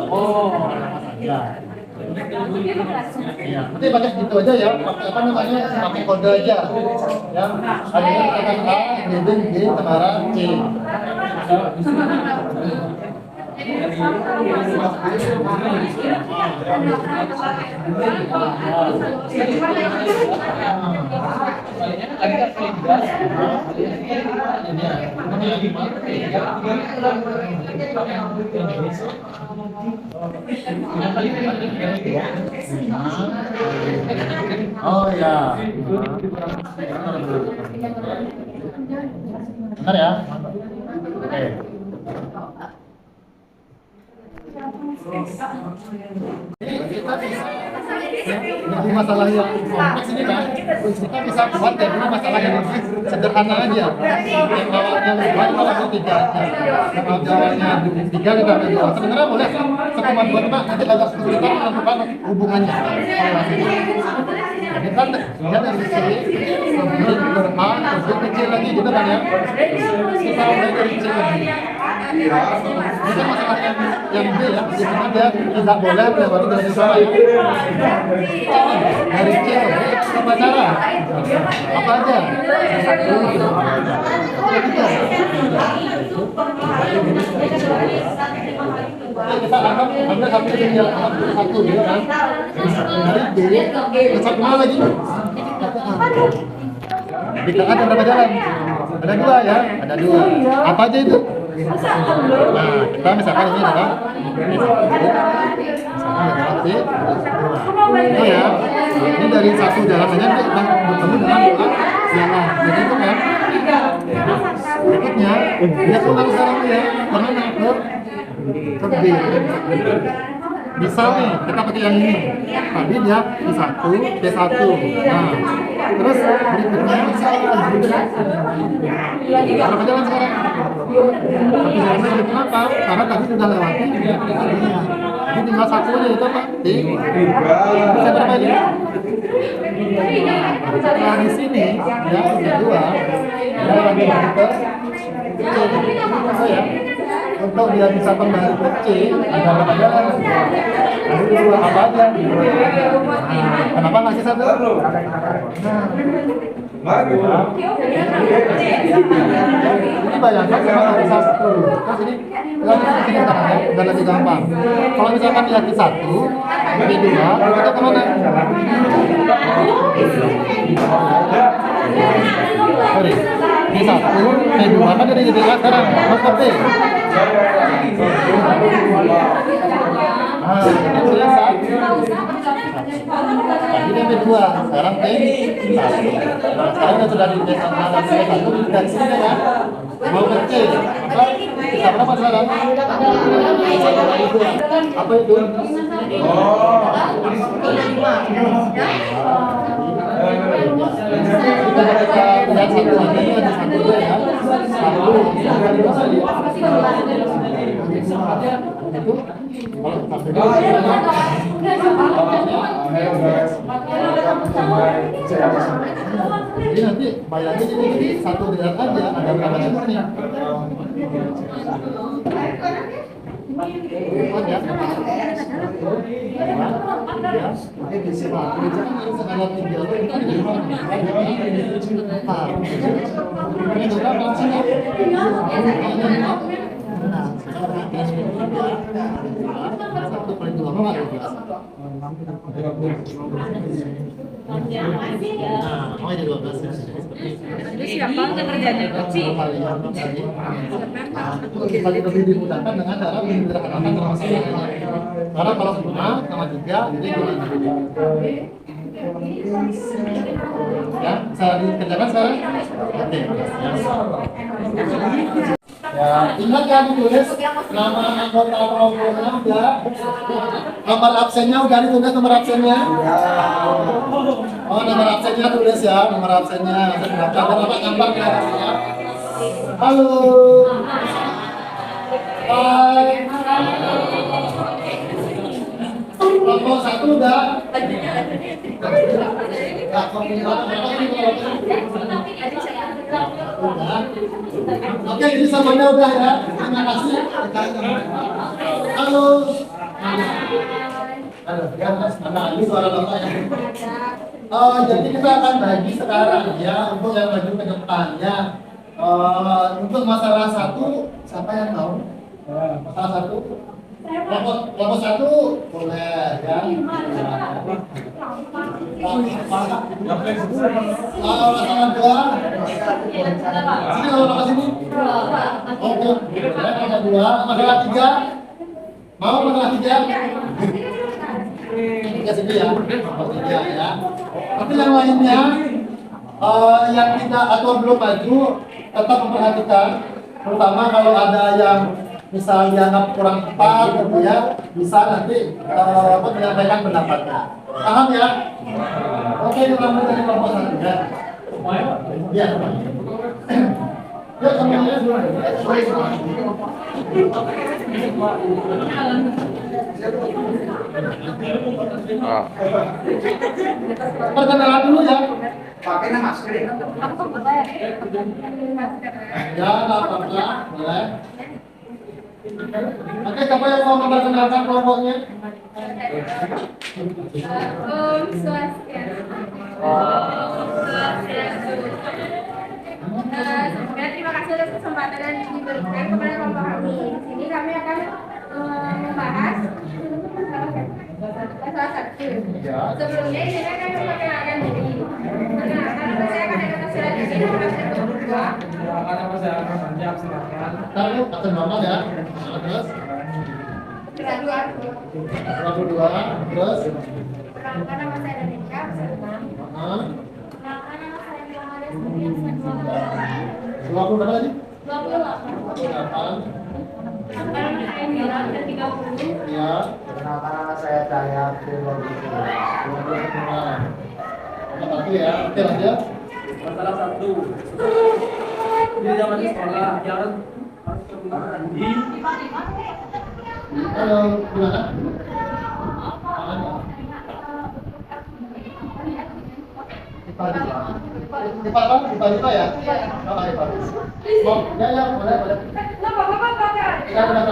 Oh. Ya. Iya, nanti pakai gitu aja ya. Pakai apa namanya? Pakai kode aja. Ya. Ada kata A, B, B, Tamara, C. Oh ya. Benar ya? Oke. Jadi masalah yang kompleks ini kan, kita bisa buat jadi masalah yang sederhana aja. Yang awalnya lupa, malah tiga. Yang awalnya tiga kita ambil dua. Sebenarnya boleh sekumat buat Pak, nanti agak kesulitan menentukan hubungannya. Ini kan dia dari sini, kemudian berma, terus kecil lagi gitu kan ya. Kita mulai dari kecil lagi. Ini kan masalah yang B ya, jadi dia tidak boleh melewati dari sama ya. Dari kecil, apa cara? Apa aja? Kita anggap hampir yang satu gitu kan. Dari B, satu mana lagi? Jika ada berapa jalan? Ada dua ya, ada dua. Apa aja itu? Nah, kita misalkan ini adalah berarti oh ya, ini dari satu jalan saja dia sudah bertemu dengan dua jalan. Jadi itu kan berikutnya dia pulang sekarang ya kemana ke B. Misal nih kita pakai yang ini, tadi dia P1, P1. Nah, terus berikutnya berapa jalan sekarang? Satu jalan lagi. Kenapa? Karena tadi sudah lewati tadinya. Jadi tinggal satu aja itu apa? T. Bisa berapa ini? Nah di sini ya kedua dia lagi ke C. Oh ya. Untuk dia bisa kembali ke C, ada berapa jalan? Ada dua apa aja? Nah, kenapa masih satu? Ini bayangkan cuma ada satu. Terus ini udah lebih gampang. Kalau misalkan dia di satu, di dua, kita kemana? Sorry, di satu, di dua kan jadi sekarang. Mau ke B. Nah, ini selesai. Tadi dia P2, sekarang P1. Nah, sekarang sudah di P1 dari sini kan? Mau ke C. Bisa berapa sekarang? Apa itu? Kita lihat satu lagi, ada satu ya. Jadi nanti bayarnya jadi satu dilihat aja ada berapa jenis nih. Jadi siapa yang kerjanya kecil? Paling lebih dimudahkan dengan cara menyederhanakan permasalahannya. Karena kalau 5 sama 3 jadi ya, bisa dikerjakan sekarang? Oke. Ya, ingat ya ditulis nama anggota kelompoknya udah, nomor absennya udah ditulis nomor absennya. Oh, nomor absennya tulis ya, nomor absennya. Jangan apa gambar ya. Halo. Hai. Kelompok 1 udah. Oke, ini semuanya udah ya. Terima kasih. Halo. Ini suara bapak ya. Jadi kita akan bagi sekarang ya untuk yang maju ke depannya. Untuk masalah 1, siapa yang tahu? Masalah 1 Kelompok satu boleh ya. Pasangan dua. Sini kalau pakai sini. Oke. Pasangan dua. Masalah tiga. Mau masalah tiga? Tiga sini ya. Tiga ya. Tapi yang lainnya yang tidak atau belum maju tetap memperhatikan, terutama kalau ada yang misalnya dianggap kurang tepat gitu ya, bisa nanti menyampaikan pendapatnya. Paham ya? Oke, kita mulai dari kelompok satu ya. Ya. Ya, semuanya. Perkenalan dulu ya. Pakai nama masker ya. Ya, nggak apa-apa, boleh. Oke, siapa yang mau memperkenalkan kelompoknya? Om Swastiastu. Sebelumnya terima kasih atas kesempatan yang diberikan kepada kelompok kami. Di sini kami akan membahas salah satu. Sebelumnya di sini kami memperkenalkan diri. Karena saya akan ada tersirat di sini berdua. Tahu akan normal ya. Terus Kedua. 22, terus Perkenalkan nama saya Danica. Hah? Perkenalkan nama saya Muhammad Suriansa. 20 berapa tadi? 28. 28. Sekarang saya Mira dan 30. Ya. Kenalkan nama saya Cahaya Trilogi. 25. Satu ya. Oke, lanjut. Masalah satu. Di zaman sekolah yang harus mandi. Halo, gimana? Ipa apa? Ipa ya? Oh, Ipa. Oh, ya, boleh. Ya, benar.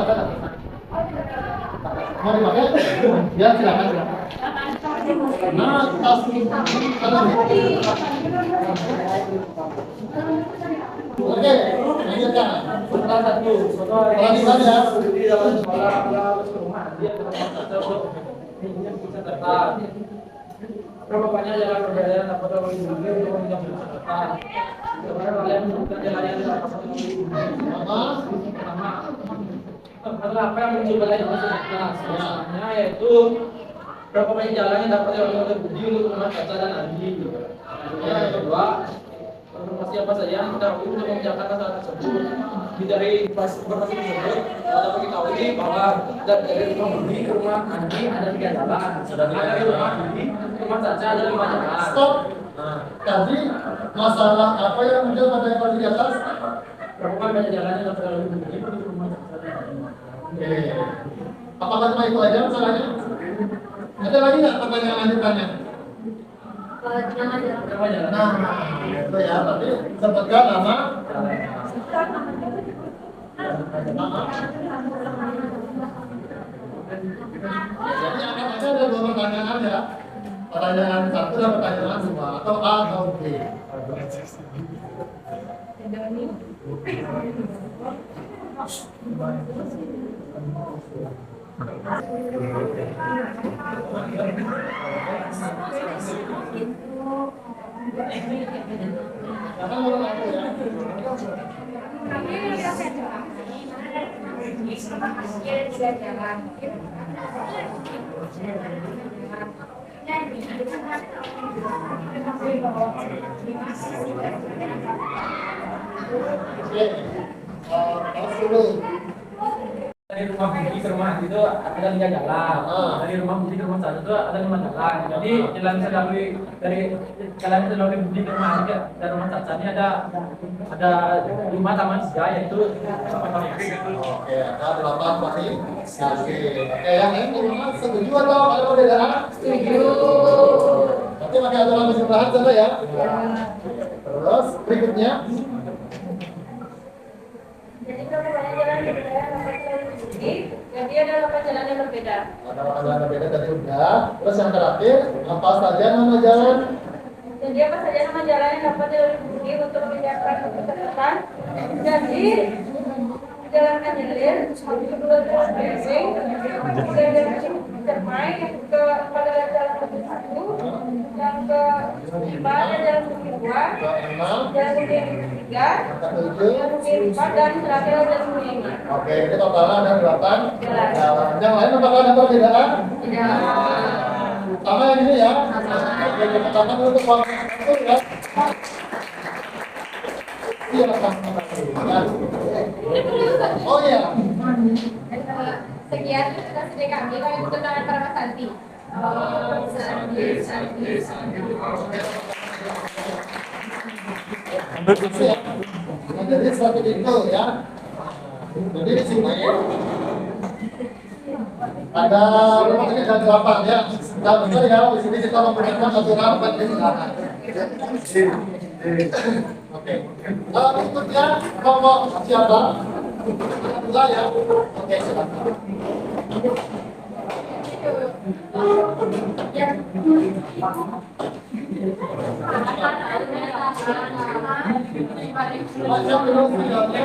Mau dipakai? Ya, silakan. Nah, tas Oke, lanjutkan. Masalah satu. Lanjutkan ya. Di zaman sekolah kita harus ke rumah dia untuk minjem pulsa data. Bapaknya jalan perbedaan dapat orang dulu untuk meminjam pulsa data. Sebenarnya kalian bukan jalan yang dapat pertama. Masalah apa yang muncul pada zaman sekolah? Masalahnya yaitu berapa banyak jalan yang dapat oleh Budi untuk rumah kaca dan Andi. Yang kedua, informasi apa saja yang kita lakukan untuk mengerjakan masalah tersebut. Dari informasi tersebut, kita mengetahui bahwa dari rumah Budi ke rumah Andi ada 3 jalan. Sedangkan dari rumah Budi ke rumah Caca ada 5 jalan. Stop. Tadi masalah apa yang muncul pada yang di atas? Berapa banyak jalan yang dapat oleh Budi ke rumah Caca dan Andi? Oke. Apakah cuma itu aja masalahnya? Ada lagi nggak pertanyaan lanjutannya? Berapa jalan? Nah, itu ya. Tapi sebutkan nama. Jadi akan ada 2 pertanyaan ya. Pertanyaan 1 dan pertanyaan 2 atau A atau B. Jangan ngomong aku ya. Kami tidak jalan. Tidak jalan. Oke. Harus dulu. Dari rumah Budi ke rumah Andi itu ada 3 jalan. Dari rumah Budi ke rumah Caca itu ada 5 jalan. Jadi jalan bisa dilalui dari jalan bisa dilalui Budi ke rumah Andi dan rumah Caca ini ada 5 tambah 3 yaitu 8 variasi. Oke, ada 8 variasi. Oke, yang lain gimana? Setuju atau ada perbedaan? Setuju. Nanti pakai aturan keseluruhan saja ya. Terus berikutnya. Jadi kalau banyak jalan berbeda, jadi ada 8 jalan yang berbeda. Ada jalan berbeda tadi udah. Terus yang terakhir, apa saja nama jalan? Jadi apa saja nama jalan yang dapat dilalui Budi untuk memindahkan kecepatan? Jadi jalan Kanyelir, habis itu ke jalan Blessing, kemudian jalan Cermai, yang ke pada jalan Bukit 1, yang ke 5 ada jalan Bukit 2, jalan Bukit 3, jalan Bukit 4, dan terakhir jalan Bukit 5. Oke, ini totalnya ada 8 jalan. Yang lain apakah ada perbedaan? Tidak. Sama yang ini ya. Oke, kita katakan untuk waktu itu ya. Iya, oh iya. Sekian presentasi dari kami untuk tangan para Mas Santi. Nah, jadi seperti itu ya. Jadi di sini ada berapa ini ada 8 ya. Nah, betul ya. Di sini kita menggunakan aturan penjelasan. Oke. Berikutnya kelompok siapa? Dua ya. Oke, silakan. Baca dulu videonya.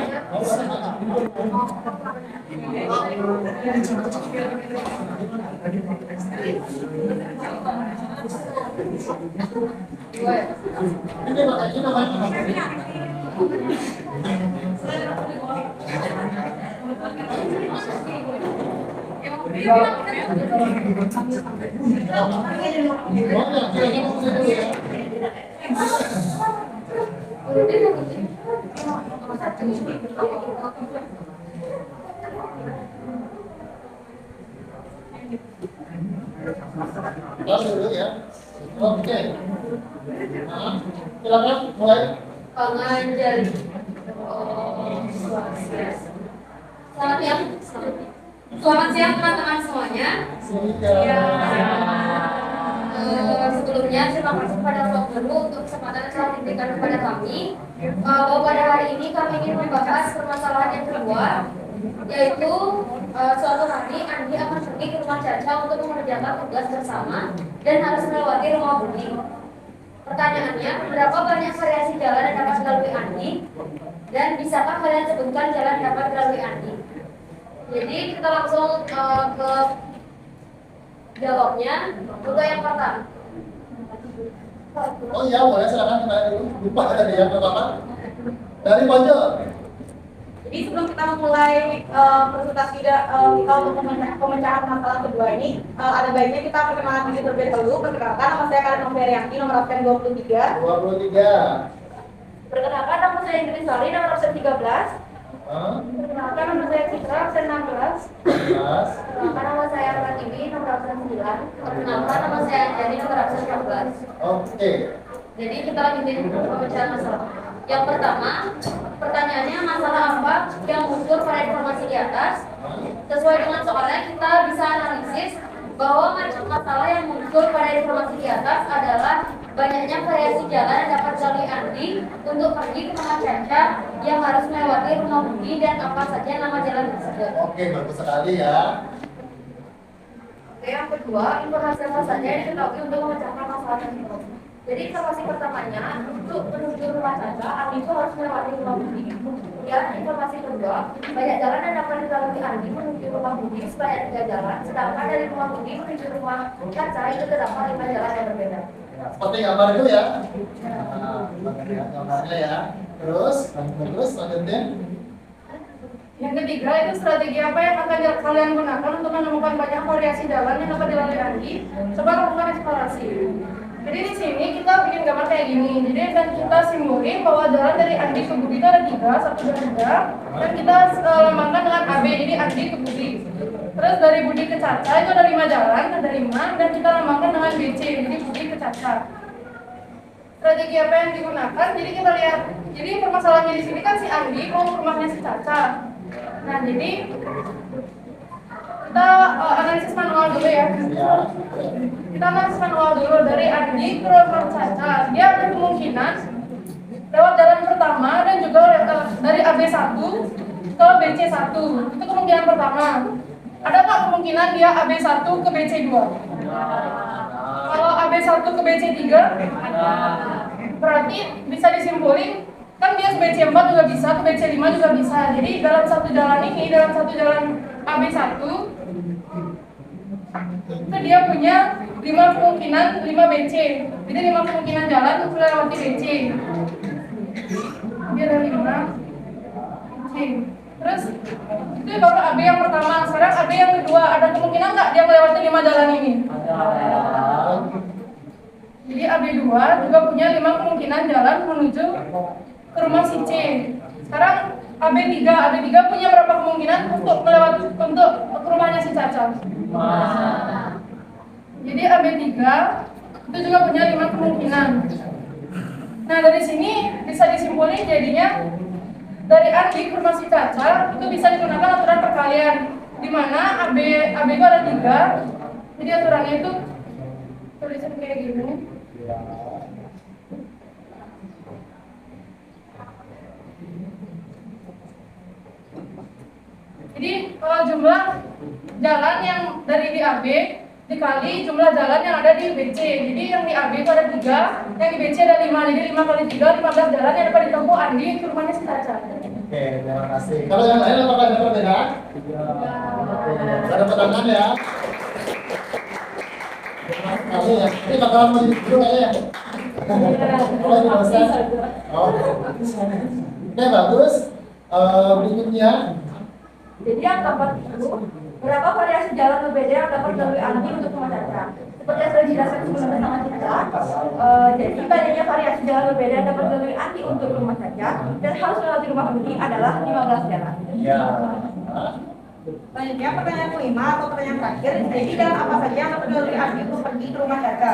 Ini namanya. Dulu ya. Oke. Nah, silakan mulai. Pengajar. Selamat siang teman-teman semuanya. Sebelumnya terima kasih kepada Bapak Guru untuk kesempatan yang telah diberikan kepada kami. Bahwa pada hari ini kami ingin membahas permasalahan yang kedua, yaitu suatu hari Andi akan pergi ke rumah Caca untuk mengerjakan tugas bersama dan harus melewati rumah Budi. Pertanyaannya, berapa banyak variasi jalan yang dapat dilalui Andi? Dan bisakah kalian sebutkan jalan yang dapat dilalui Andi? Jadi kita langsung ke jawabnya. Untuk yang pertama. Oh iya, boleh silakan kenal dulu. Lupa tadi yang pertama. Dari Pojok. Jadi sebelum kita memulai presentasi kita untuk pemecahan masalah kedua ini, ada baiknya kita perkenalan diri terlebih dahulu. Perkenalkan, nama saya Karin Noverianti, nomor absen 23. 23. Perkenalkan, nama saya Indri Sari, nomor absen 13. Perkenalkan, nama saya Citra, absen 16. Perkenalkan, nama saya Pratiwi, nomor absen 9. Perkenalkan, nama saya Anjani, nomor absen 14. Oke. Jadi kita lanjutin pemecahan masalah. Yang pertama, pertanyaannya masalah apa yang muncul pada informasi di atas? Sesuai dengan soalnya kita bisa analisis bahwa masalah yang muncul pada informasi di atas adalah banyaknya variasi jalan yang dapat dilalui Andi untuk pergi ke rumah Caca yang harus melewati rumah Budi dan apa saja nama jalan tersebut. Oke, bagus sekali ya. Oke, yang kedua, informasi apa saja yang diketahui untuk memecahkan masalah tersebut. Jadi informasi pertamanya, untuk menuju rumah Caca, Andi itu harus melewati rumah Budi. Kemudian informasi kedua, banyak jalan yang dapat dilalui Andi menuju rumah Budi sebanyak 3 jalan, sedangkan dari rumah Budi menuju rumah Caca itu terdapat 5 jalan yang berbeda. Seperti gambar itu ya. Nah, gambarnya ya. Terus lanjutin. Yang ketiga, itu strategi apa yang akan kalian gunakan untuk menemukan banyak variasi jalan yang dapat dilalui Andi coba lakukan eksplorasi. Jadi di sini kita bikin gambar kayak gini. Jadi dan kita simulin bahwa jalan dari Andi ke Budi itu ada 3, 1 dan 2. Dan kita lambangkan dengan AB, jadi Andi ke Budi. Terus dari Budi ke Caca itu ada 5 jalan, ada 5, dan kita lambangkan dengan BC, jadi Budi ke Caca. Strategi apa yang digunakan? Jadi kita lihat. Jadi permasalahannya di sini kan si Andi mau ke rumahnya si Caca. Nah, jadi kita analisis manual dulu ya. Kita analisis manual dulu dari Andi ke rumah Caca. Dia ada kemungkinan lewat jalan pertama dan juga dari AB1 ke BC1. Itu kemungkinan pertama. Ada nggak kemungkinan dia AB1 ke BC2? Kalau AB1 ke BC3? Berarti bisa disimpulin kan dia BC 4 juga bisa, ke BC 5 juga bisa. Jadi dalam satu jalan ini, dalam satu jalan AB1 itu dia punya 5 kemungkinan 5 BC. Jadi 5 kemungkinan jalan untuk melewati BC. Dia ada 5 BC. Terus itu baru AB yang pertama. Sekarang AB yang kedua, ada kemungkinan nggak dia melewati 5 jalan ini? Jadi AB2 juga punya 5 kemungkinan jalan menuju ke rumah si C. Sekarang AB3 punya berapa kemungkinan untuk melewati untuk ke rumahnya si Caca? Jadi AB3 itu juga punya 5 kemungkinan. Nah, dari sini bisa disimpulin jadinya dari Andi ke rumah si Caca itu bisa digunakan aturan perkalian, di mana AB itu ada 3. Jadi aturannya itu tulisan kayak gini. Jadi kalau jumlah jalan yang dari di AB dikali jumlah jalan yang ada di BC. Jadi yang di AB itu ada 3, yang di BC ada 5. Jadi 5 kali 3, 15 jalan yang dapat ditempuh Andi ke rumahnya si Caca. Oke, terima kasih. Kalau yang lain apakah ada perbedaan? Oke, ada pertanyaan ya. Oke, ya. Ini bakalan mau dulu kayaknya ya. Kalau ini bosan. Oh. Oke, bagus. Berikutnya. Jadi yang keempat itu, berapa variasi jalan berbeda yang dapat dilalui Andi untuk rumah Caca? Seperti yang sudah dijelaskan sebelumnya sama kita, jadi banyaknya variasi jalan berbeda yang dapat dilalui Andi untuk rumah Caca dan harus melewati rumah Andi adalah 15 jalan. Ya. Selanjutnya pertanyaan kelima atau pertanyaan terakhir, jadi jalan apa saja yang dapat dilalui Andi untuk pergi ke rumah Caca?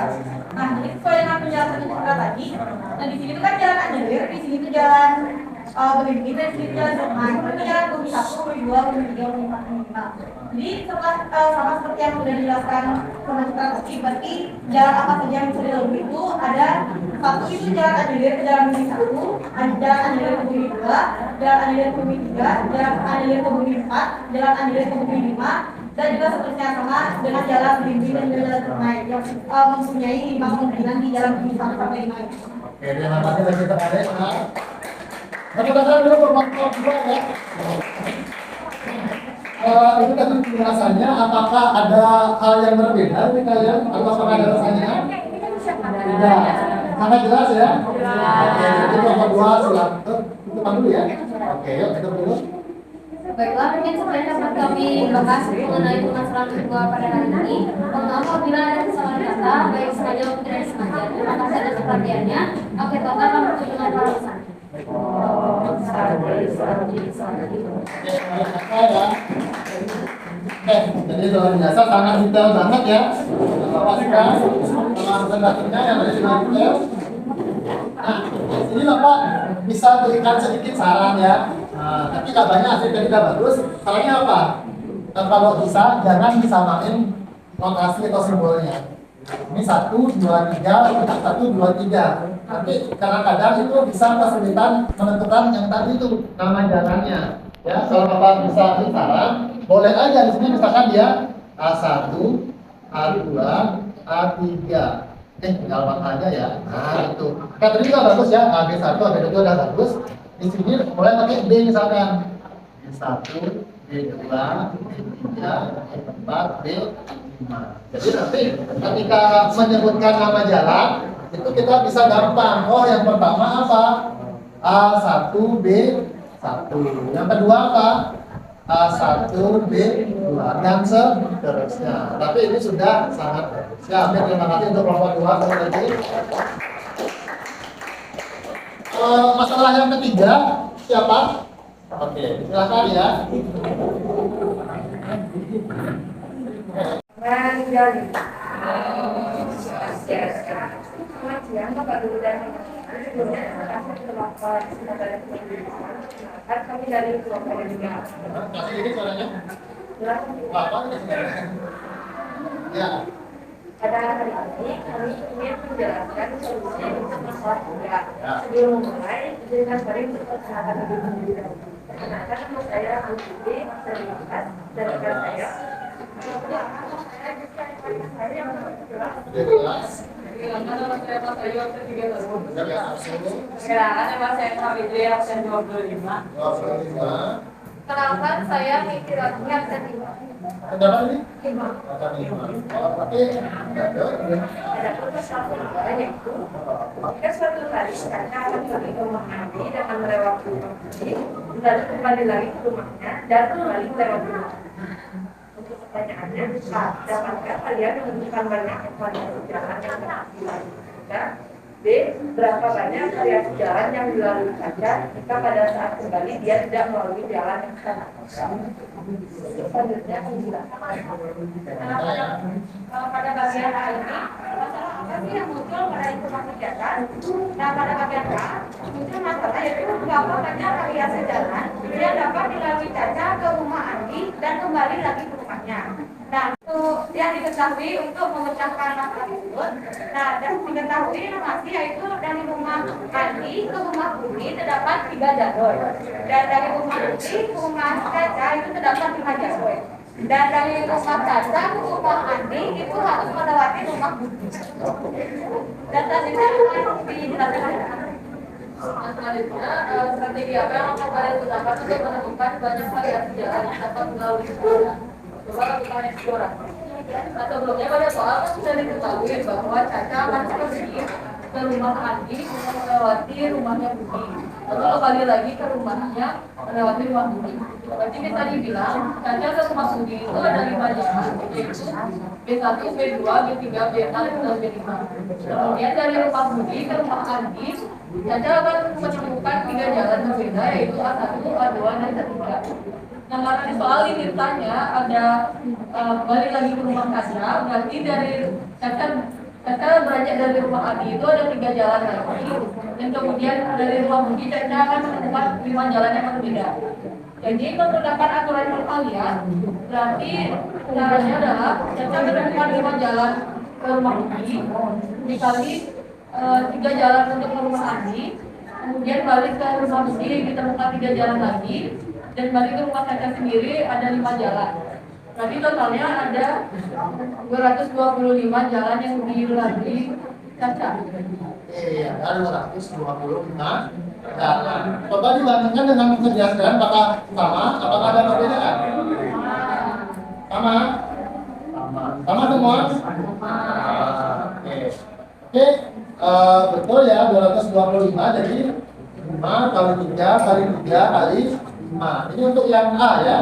Nah, jadi sesuai dengan penjelasan yang kita tadi, nah di sini itu kan jalan Anjelir, di sini itu jalan begini, dan di sini jalan Jerman, ini jalan Bumi 1, Bumi 2, Bumi 3, Bumi 4, Bumi 5. Jadi setelah sama seperti yang sudah dijelaskan sama kita tadi, berarti jalan apa saja yang bisa dilalui itu ada satu itu jalan Anjelir ke jalan Bumi 1, ada Anjelir ke Bumi 2, jalan Anjelir ke Bumi 3, jalan Anjelir ke Bumi 4, jalan Anjelir ke Bumi 5, dan juga seterusnya sama dengan jalan Bumi dan jalan Jerman yang mempunyai 5 kemungkinan di jalan Bumi 1 sampai 5 itu. Oke, terima kasih bagi terkait. Rekan-rekan dulu bermakna juga ya. Itu tadi penjelasannya, apakah ada hal yang berbeda ini kalian? Atau apakah ada rasanya? Tidak, sangat jelas ya. Oke, jadi nomor 2 silakan. Itu dulu ya. Oke, yuk kita dulu. Baiklah, mungkin sebenarnya dapat kami bahas mengenai permasalahan kedua pada hari ini. Pertama, apabila ada kesalahan kata, baik sengaja maupun tidak disengaja, terima kasih atas perhatiannya. Oke, total kami tutup dengan balasan. Jadi luar biasa, sangat detail banget ya. Pastikan pembahasan batiknya yang ada di detail. Nah, ini Bapak bisa berikan sedikit saran ya. Tapi nggak banyak sih, jadi nggak bagus. Sarannya apa? Dan kalau bisa, jangan disamain notasi atau simbolnya. Ini 1, 2, 3, 1, 2, 3. Tapi kadang-kadang itu bisa kesulitan menentukan yang tadi itu nama jalannya. Ya, kalau Bapak bisa beri saran, boleh aja di sini misalkan dia A1, A2, A3. Tinggal Bapak aja ya. Nah, itu. Kan tadi juga bagus ya, AB1, AB2 udah bagus. Di sini mulai pakai B misalkan. B1, B2, B3, B4, B5. Jadi nanti ketika menyebutkan nama jalan, itu kita bisa gampang. Oh, yang pertama apa? A1, B1. Yang kedua apa? A1, B2. Dan seterusnya. Tapi ini sudah sangat bagus. Ya, terima kasih untuk kelompok 2. Sekali lagi. Masalah yang ketiga, siapa? Oke, silakan ya. Menjadi selamat siang Bapak Guru dan sebelumnya terima kasih telah kami dari kelompok juga. Kasih ini suaranya. Silakan. Apa ini? Ya. Pada hari ini kami ingin menjelaskan solusi untuk masalah tiga. Sebelum memulai, izinkan saya untuk perkenalkan diri dahulu. Perkenalkan nama saya Bu Siti, dari Lukas, dan rekan saya. 13. Silakan nama saya Pak Ayu absen 3 tahun. Silakan. Silakan nama saya Pak Widri absen 25. 25. Kenalkan saya Niti Ratni absen 5. Kenapa ini? 5. Akan 5. Oh, oke. Ada proses laporan yaitu jika suatu hari kakak akan pergi ke rumah Andi dengan melewati rumah Andi, lalu kembali lagi ke rumahnya dan kembali melewati rumah Andi. Untuk pertanyaannya, dapatkah kalian menentukan banyak variasi jalan yang dilalui kaca? B. Berapa banyak variasi jalan yang dilalui kaca jika pada saat kembali dia tidak melalui jalan yang sama? Selanjutnya, penjelasan. Pada bagian A ini, masalah apa sih yang muncul pada informasi caca? Nah, pada bagian A, muncul masalah yaitu berapa banyak variasi jalan yang dapat dilalui caca ke rumah Andi dan kembali lagi ke rumahnya. Nah, untuk yang diketahui untuk memecahkan masalah tersebut, nah, dan diketahui informasi yaitu dari rumah Andi ke rumah Budi terdapat 3 jalur, dan dari rumah Budi ke rumah Caca itu terdapat 5 jalur. Dan dari rumah Caca ke rumah Andi itu harus melewati rumah Budi. Dan tadi saya dijelaskan. Selanjutnya, strategi apa yang akan kalian gunakan untuk menemukan banyak variasi jalan yang dapat melalui kaca? Coba lakukan eksplorasi. Nah, sebelumnya pada soal kan sudah diketahui bahwa Caca akan pergi ke rumah Andi melewati rumahnya Budi, lalu kembali lagi ke rumahnya melewati rumah Budi. Berarti bisa dibilang Caca ke rumah Budi itu ada 5 jalan, yaitu B1, B2, B3, B4, dan B5. Kemudian dari rumah Budi ke rumah Andi, Caca akan menemukan 3 jalan berbeda, yaitu A1, A2, dan A3. Nah, karena di soal ini ditanya ada balik lagi ke rumah Caca, berarti dari Caca beranjak dari rumah Adi itu ada 3 jalan lagi, dan kemudian dari rumah Budi Caca akan menemukan 5 jalan yang berbeda. Jadi menggunakan aturan perkalian, berarti caranya adalah Caca menemukan 5 jalan ke rumah Budi dikali 3 jalan untuk ke rumah Adi, kemudian balik ke rumah Budi ditemukan 3 jalan lagi, dan balik ke rumah Caca sendiri ada 5 jalan. Berarti totalnya ada 225 jalan yang dilalui Caca. Iya, ada 225 jalan. Coba dibandingkan dengan menjelaskan apakah sama, apakah ada perbedaan? Sama? Sama semua? Oke. Oke, betul ya, 225 jadi 5 kali 3 kali 3 kali 5. Ini untuk yang A ya.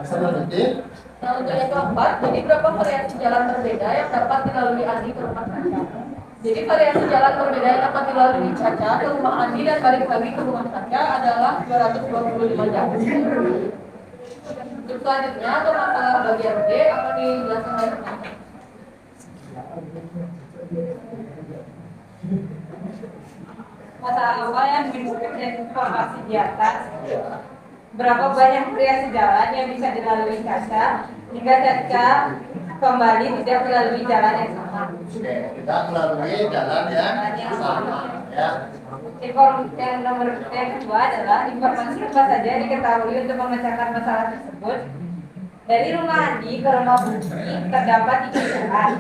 Bisa dilanjutin. Nah, untuk yang keempat, jadi berapa variasi jalan berbeda yang dapat dilalui Andi ke rumah Caca? Jadi variasi jalan berbeda yang dapat dilalui Caca ke rumah Andi dan balik lagi ke rumah Caca adalah 225 jalan. Untuk selanjutnya, untuk masalah bagian B akan dijelaskan oleh teman. Masalah apa yang mendiskusikan informasi di atas? Berapa banyak variasi jalan yang bisa dilalui Caca hingga Caca kembali tidak melalui jalan yang sama? Tidak melalui jalan yang sama ya. Yang nomor yang kedua adalah informasi apa saja yang diketahui untuk memecahkan masalah tersebut. Dari rumah Andi ke rumah Budi terdapat 3 jalan,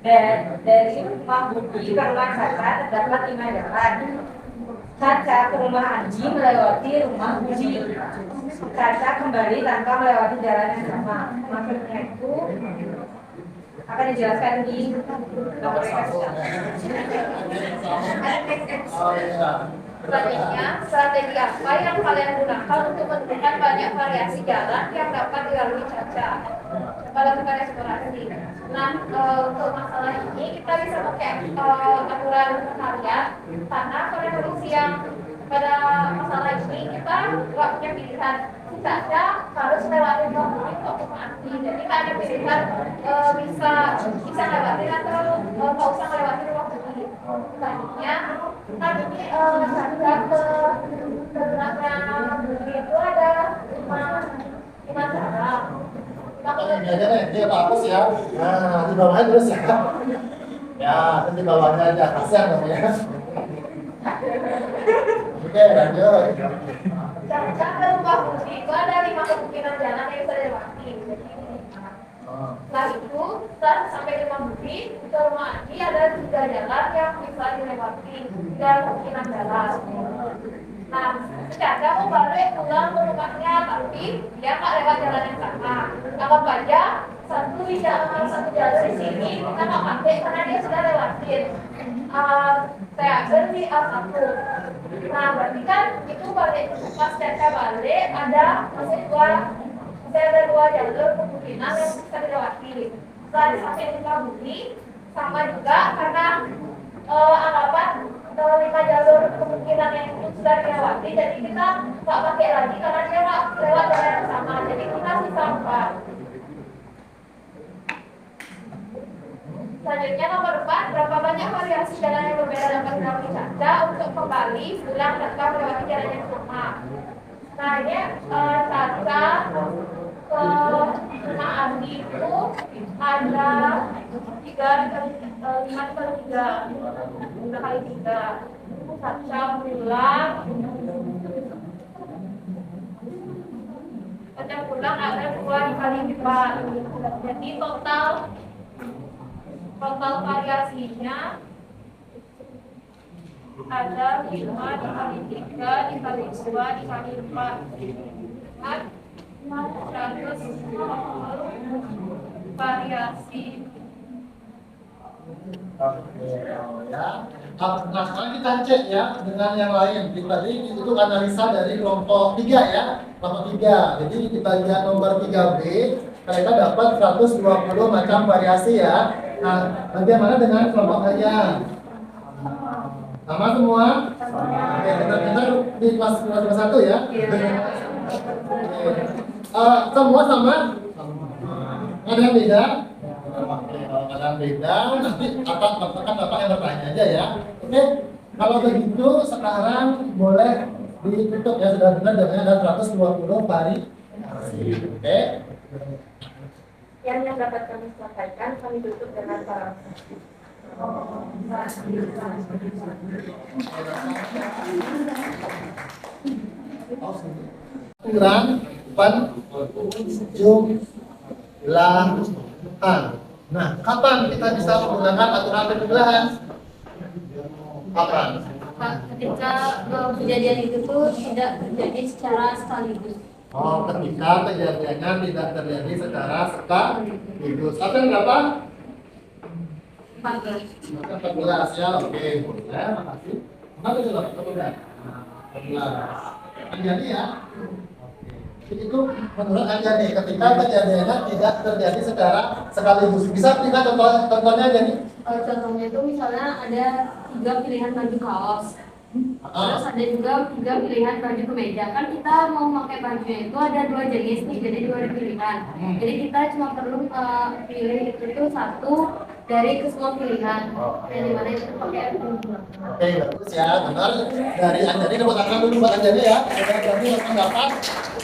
dan dari rumah Budi ke rumah Caca terdapat 5 jalan. Caca ke rumah Andi melewati rumah Budi. Caca kembali tanpa melewati jalan yang sama. Maksudnya itu akan dijelaskan di nomor Oh iya. Selanjutnya, strategi apa yang kalian gunakan untuk menentukan banyak variasi jalan yang dapat dilalui Caca? Coba lakukan eksplorasi. Nah, untuk masalah ini kita bisa pakai aturan harian, karena pada kondisi yang pada masalah ini kita nggak punya pilihan. Caca harus melewati waktu untuk mati. Jadi kita ada pilihan bisa lewatin atau nggak usah melewati waktu ini. Selanjutnya, kan ini Caca ke rumahnya Budi itu ada 5 jalan. Ini aja deh, dia hapus ya. Nah, di bawahnya terus ya. Ya, di bawahnya aja. Kasihan namanya. Oke, lanjut. Caca ke rumah Budi itu ada 5 kemungkinan jalan yang bisa dilewati. Setelah itu, setelah sampai Jadi ke rumah Andi ada 3 jalan yang bisa dilewati, 3 kemungkinan jalan. Nah, secara aku balik pulang ke rumahnya, tapi dia nggak lewat jalan yang sama. Anggap aja satu jalur di sini kita nggak pakai karena dia sudah lewatin. Saya ambil di A1. Nah, berarti kan itu balik pas saya balik masih ada dua jalur kemungkinan yang bisa dilewati. Setelah disampaikan dikabuli, sama juga karena anggapan 5 jalur kemungkinan yang sudah dilewati, jadi kita nggak pakai lagi karena dia nggak lewat jalan yang sama, jadi kita sisa 4. Selanjutnya nomor 4, berapa banyak variasi jalan yang berbeda dapat dilalui Caca untuk kembali pulang tanpa melewati jalan yang sama. Nah ini Caca ke rumah Andi itu ada 5 kali 3. Caca pulang ada 2 kali 4. Jadi total variasinya ada 5 dikali 3 dikali 2 dikali 4 100 variasi. Oke, ya. Nah, sekarang kita cek ya dengan yang lain. Tadi itu analisa dari kelompok 3 ya, kelompok 3. Jadi kita lihat nomor 3B, mereka dapat 120 macam variasi ya. Nah, bagaimana dengan kelompok kalian? Sama semua? Oke, kita di kelas 1 ya. Semua sama? Ada yang beda? Oke, kalau ada yang beda, nanti bapak yang bertanya aja ya. Oke, kalau begitu sekarang boleh ditutup ya, sudah benar dengan ada 120 variasi. Oke. Yang dapat kami sampaikan, kami tutup dengan para kurang penjumlahan. Nah, kapan kita bisa menggunakan aturan penjumlahan? Kapan? Ketika kejadian itu tuh tidak terjadi secara sekaligus. Oh, ketika kejadiannya tidak terjadi secara sekaligus. Apa yang berapa? 14 ya, oke. Ya, makasih. Kenapa itu 14? 14. Anjani ya? Oke. Itu menurut Anjani, ketika kejadiannya tidak terjadi secara sekaligus. Bisa berikan contohnya Anjani? Contohnya itu misalnya ada 3 pilihan baju kaos. Terus ada juga 3 pilihan baju kemeja. Kan kita mau pakai bajunya itu ada 2 jenis nih, jadi 2 pilihan. Jadi kita cuma perlu pilih itu 1 dari kesemua pilihan. Yang dimana itu pakai Oke, bagus ya. Benar. Dari Anjani, dapat tangan dulu buat Anjani ya. Anjani dapat.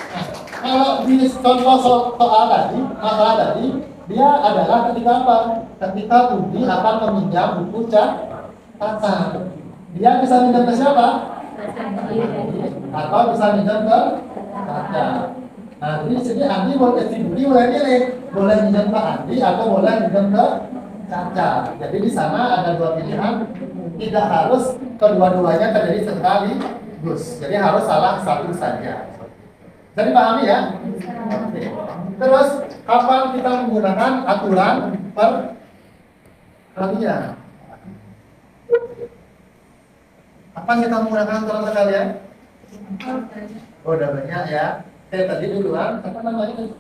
Nah, kalau di contoh soal tadi, masalah tadi, dia adalah ketika apa? Ketika Budi akan meminjam buku catatan. Dia bisa minjem ke siapa? Atau bisa minjem ke Caca. Nah, jadi di sini Andi boleh boleh pilih, boleh minjem ke Andi atau boleh minjem ke Caca. Jadi di sana ada 2 pilihan, tidak harus kedua-duanya terjadi sekaligus. Jadi harus salah satu saja. Jadi pahami ya? Oke. Terus kapan kita menggunakan aturan perkalian? Kapan kita menggunakan aturan perkalian? Oh, udah banyak ya. Tadi duluan, apa namanya?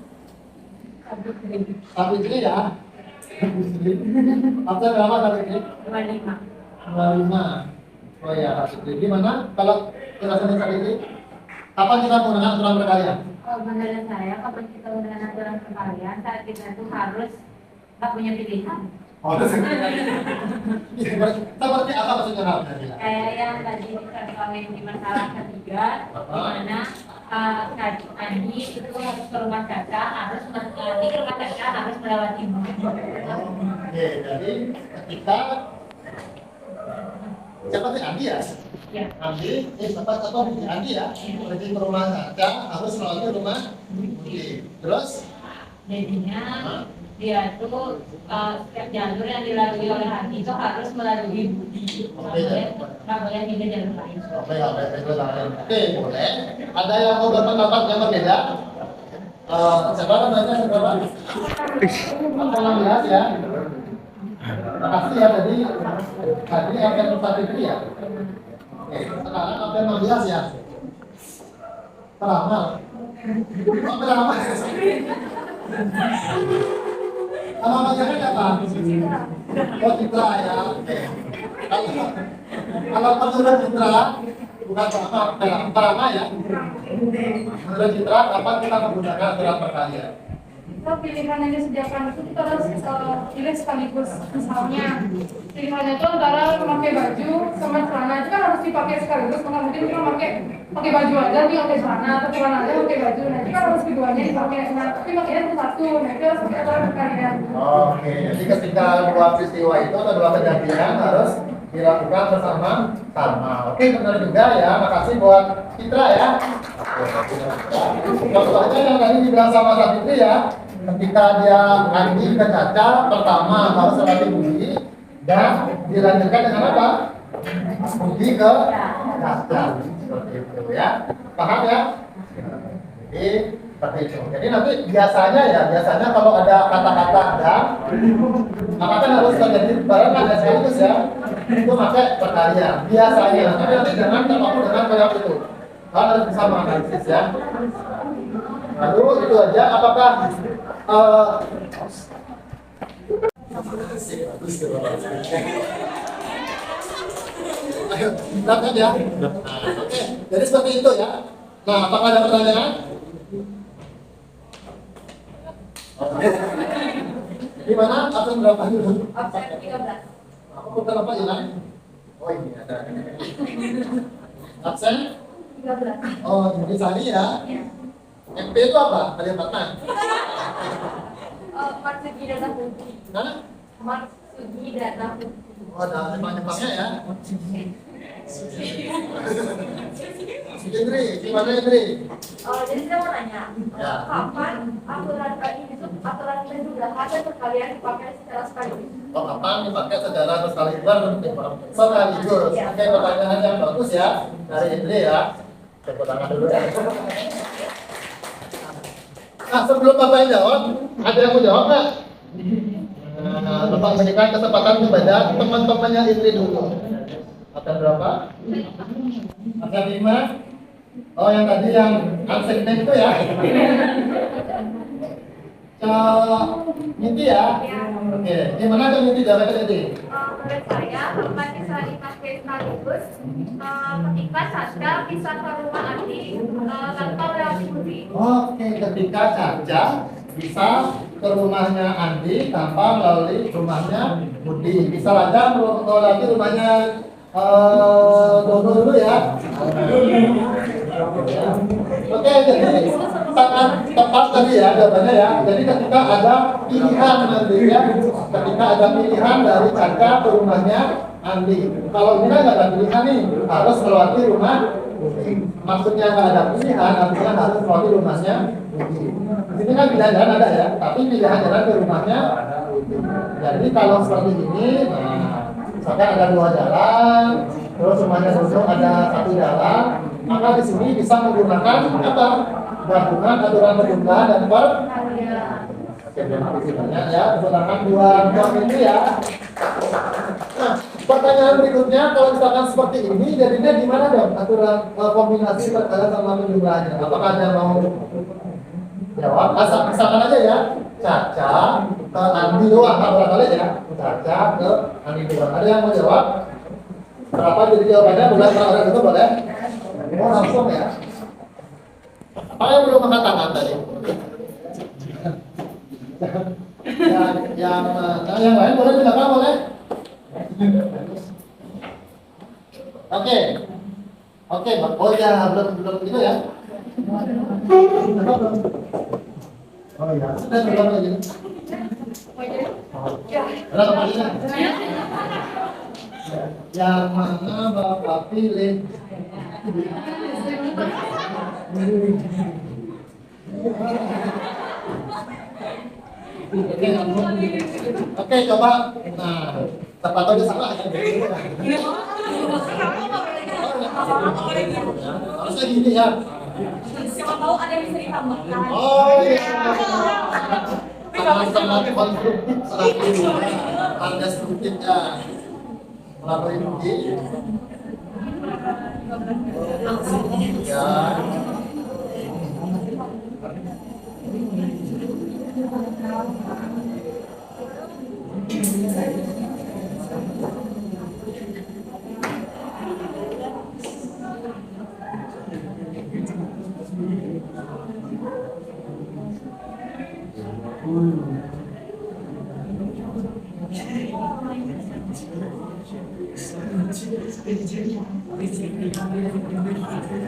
Sabitri ya. Apa berapa Sabitri? 25. Oh ya, Sabitri. Gimana kalau jelasan Sabitri? Kapan kita menggunakan aturan perkalian? Menurut saya, kapan kita menggunakan aturan perkalian saat kita itu harus tak punya pilihan. Oh, seperti apa maksudnya? Kayak yang tadi dicontohin di masalah ketiga, di mana Andi itu harus ke rumah Caca, harus nanti ke rumah Caca harus melewati Oke, jadi ketika siapa sih Andi ya? Ya. Andi, tempat atau Andi ya? Pergi ke rumah Caca harus melewati rumah Budi. Terus? jadinya Dia itu setiap jalur yang dilalui oleh hati itu harus melalui budi. Nggak boleh pindah jalur lain. Oke, Oke, boleh. Ada yang mau berpendapat yang berbeda? Siapa namanya? Siapa? Apa namanya ya? Makasih ya tadi apa yang itu ya? Oke, sekarang apa yang 16 ya? Peramal. Oh, peramal. Nama panjangnya apa? Oh, Citra ya. Oke. Kalau menurut Citra, bukan peramal ya. Menurut Citra, kapan kita menggunakan aturan perkalian? Kalau pilihan yang disediakan itu kita harus pilih sekaligus. Misalnya pilihannya itu antara memakai baju sama celana itu kan harus dipakai sekaligus. Nggak mungkin kita pakai baju aja nih pakai celana atau celana aja pakai baju. Nah itu kan harus keduanya dipakai. Nah tapi makanya itu satu. Nah itu harus pakai aturan perkalian. Oke, jadi ketika dua peristiwa itu atau dua kejadian harus dilakukan bersama-sama. Oke, benar juga ya. Makasih buat Citra ya. Contohnya yang tadi dibilang sama Sabitri ya. Ketika dia Andi ke Caca, pertama harus melatih budi dan dilanjutkan dengan apa? Budi ke Caca. Seperti itu ya. Paham ya? Jadi seperti itu. Jadi nanti biasanya kalau ada kata-kata dan maka kan harus terjadi barengan ya sekaligus ya. Itu pakai perkalian biasanya. Tapi nanti jangan terpaku dengan kayak itu. Kalian harus bisa menganalisis ya. Lalu itu aja. Apakah ayo, silakan ya. Oke, jadi seperti itu ya. Nah, apakah ada pertanyaan? Gimana? Absen berapa dulu? Absen 13. Aku berapa ya? Oh ini ada. Absen? 13. Oh, jadi Sani ya? MP itu apa? Kalian pernah? Marsudi Dana Putri. Mana? Marsudi Dana Putri. Oh, ada Jepang-Jepangnya ya? Indri, gimana Indri? Jadi saya mau nanya, Ya. kapan aturan ini tuh aturan penjumlahan dan perkalian dipakai secara sekaligus? Oh, kapan dipakai secara sekaligus? Oke, pertanyaan yang bagus ya dari Indri ya. Tepuk tangan dulu ya. Nah, sebelum Bapak jawab, ada yang mau jawab nggak? Bapak berikan kesempatan kepada teman-temannya Indri dulu. Ada berapa? Ada 5? Oh, yang tadi yang unsekten itu ya? Niti ya? Oke, gimana tuh Niti jawabnya tadi? Menurut saya, kapan bisa dipakai sekaligus ketika Caca bisa ke rumah Andi tanpa melewati budi. Oke, ketika Caca bisa ke rumahnya Andi tanpa melalui rumahnya Budi. Bisa aja melalui rumahnya Dodo dulu ya. Oke, jadi sangat tepat tadi ya jawabannya ya. Jadi ketika ada pilihan nanti ya, ketika ada pilihan dari Caca ke rumahnya Andi. Kalau ini kan nggak ada pilihan nih, harus melewati rumah Budi. Maksudnya nggak ada pilihan, artinya harus melewati rumahnya Budi. Di sini kan pilihan jalan ada ya, tapi pilihan jalan ke rumahnya Budi. Jadi kalau seperti ini, nah, misalkan ada 2 jalan, terus rumahnya Dodo ada 1 jalan, maka di sini bisa menggunakan apa? Gabungan aturan perjumlahan dan perkalian. Oke, terima kasih banyak ya. Menggunakan dua ini ya. Nah, pertanyaan berikutnya, kalau misalkan seperti ini, jadinya gimana dong aturan kombinasi perkalian sama penjumlahannya? Apakah ada mau jawab? Misalkan aja ya, Caca ke Andi doang, nggak boleh ya. Caca ke Andi doang. Ada yang mau jawab? Berapa jadi jawabannya? Bukan orang itu boleh? Oh, langsung ya. Apa yang belum angkat tangan tadi? yang lain boleh silakan boleh. Oke, oh ya belum itu ya. Oh ya, sudah belum lagi. Berapa kalinya? Yang mana Bapak pilih? Oke, coba. Nah, siapa tahu dia salah. Harusnya gini ya. Siapa tahu ada yang bisa ditambahkan. Oh iya. Sama-sama konstruktif selalu ada strukturnya melalui bukti. Ya.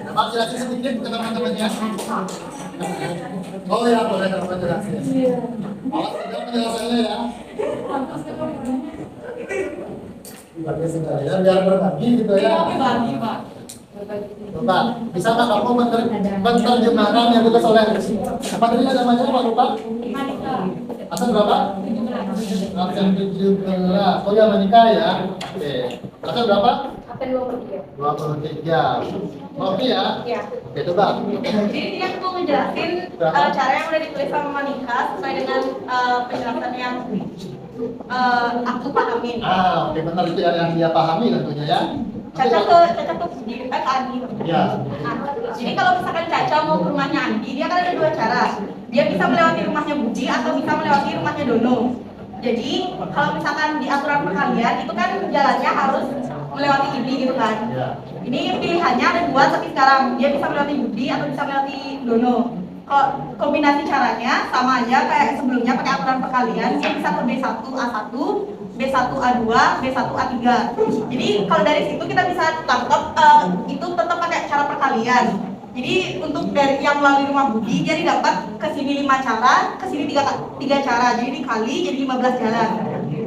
Maaf jelasin sedikit ke teman-temannya. Oh ya, boleh teman jelasin. Awas tidak penjelasannya ya. Bagi segala ya, biar berbagi gitu ya. Coba, bisa nggak kamu menerjemahkan yang ditulis oleh apa tadi namanya Pak Lupa? Asal berapa? Absen 17. Oh ya, menikah ya. Oke. Asal berapa? Absen 23. 23. Oke ya? Iya. Oke, coba. Jadi ini aku ngejelasin cara yang udah ditulis sama Manika sesuai dengan penjelasan yang aku pahamin. Oke, benar itu yang dia pahami tentunya ya. Caca ke Andi. Ya. Nah, jadi kalau misalkan Caca mau ke rumahnya Andi, dia kan ada dua cara. Dia bisa melewati rumahnya Budi atau bisa melewati rumahnya Dono. Jadi kalau misalkan di aturan perkalian itu kan jalannya harus melewati Ibli gitu kan. Ya. Ini pilihannya ada dua tapi sekarang dia bisa melewati Budi atau bisa melewati Dono. Kalau kombinasi caranya sama aja kayak sebelumnya pakai aturan perkalian, dia bisa ke B1A1, B1A2, B1A3. Jadi kalau dari situ kita bisa tangkap itu tetap pakai cara perkalian. Jadi untuk dari yang melalui rumah Budi dia didapat ke sini 5 cara, ke sini 3 cara. Jadi dikali jadi 15 jalan.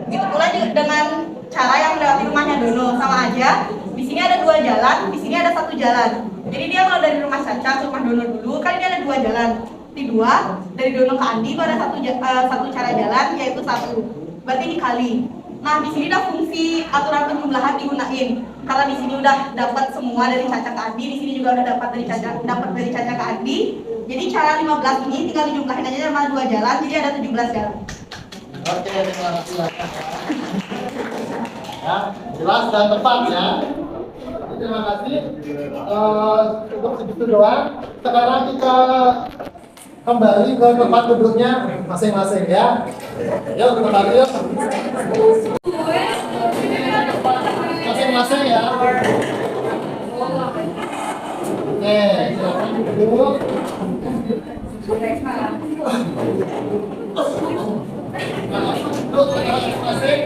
Gitu pula dengan cara yang melewati rumahnya Dono sama aja. Di sini ada 2 jalan, di sini ada 1 jalan. Jadi dia kalau dari rumah Caca ke rumah Dono dulu, kan ini ada 2 jalan. Di 2 dari Dono ke Andi itu ada satu cara jalan yaitu 1. Berarti dikali. Nah, di sini udah fungsi aturan penjumlahan digunain. Karena di sini udah dapat semua dari Caca ke Andi, di sini juga udah dapat dari Caca ke Andi. Jadi cara 15 ini tinggal dijumlahin aja sama 2 jalan, jadi ada 17 jalan. Oke, terima kasih. Ya, jelas dan tepat ya. Terima kasih. Untuk segitu doang. Sekarang kita kembali ke tempat duduknya masing-masing ya. Yuk kembali yuk. Masing-masing ya. Oke, silakan duduk. Duduk masing-masing.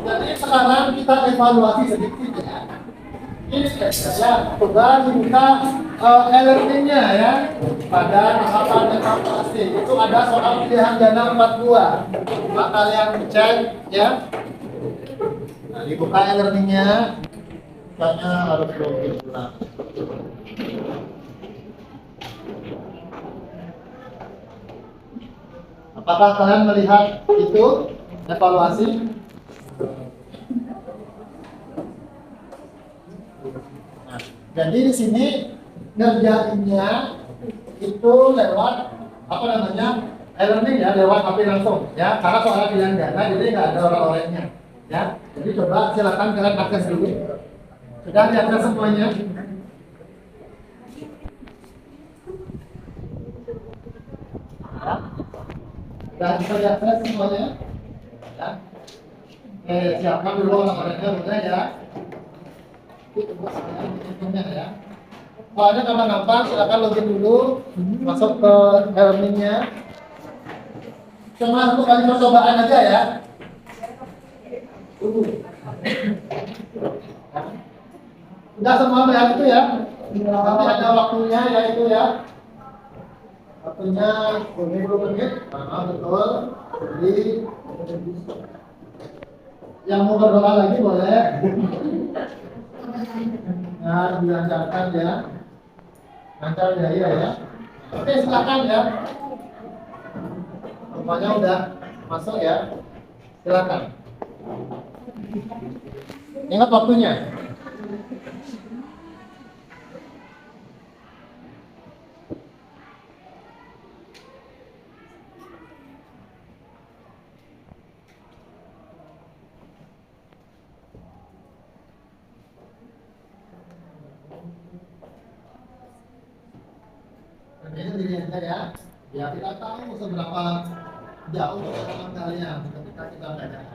Jadi sekarang kita evaluasi sedikit ya. Ini ya, coba dibuka e-learning-nya ya. Pada tahapan evaluasi itu ada soal pilihan ganda 42. Coba kalian cek ya. Nah, dibuka e-learning-nya. Kayaknya harus login ulang. Apakah kalian melihat itu evaluasi? Nah, jadi di sini ngerjainnya itu lewat apa namanya e-learning ya, lewat HP langsung ya, karena soalnya pilihan ganda jadi nggak ada orang-orangnya ya. Jadi coba silakan kalian akses dulu. Sudah diakses semuanya? Ya. Sudah bisa diakses semuanya? Ya. Siapkan dulu orang-orangnya boleh ya. Ya. Soalnya gampang-gampang, silakan login dulu, masuk ke e-learning-nya. Cuma untuk kali percobaan aja ya. Udah semua ya itu ya. Nanti ada waktunya ya itu ya. Waktunya 20 menit. Betul. Jadi yang mau berdoa lagi boleh. Nah, dilancarkan ya. Lancar ya, iya ya. Oke, silakan ya. Rupanya udah masuk ya. Silakan. Ingat waktunya. Ini dilihat ya. Ya kita tahu seberapa jauh pengalaman kalian ketika kita belajar.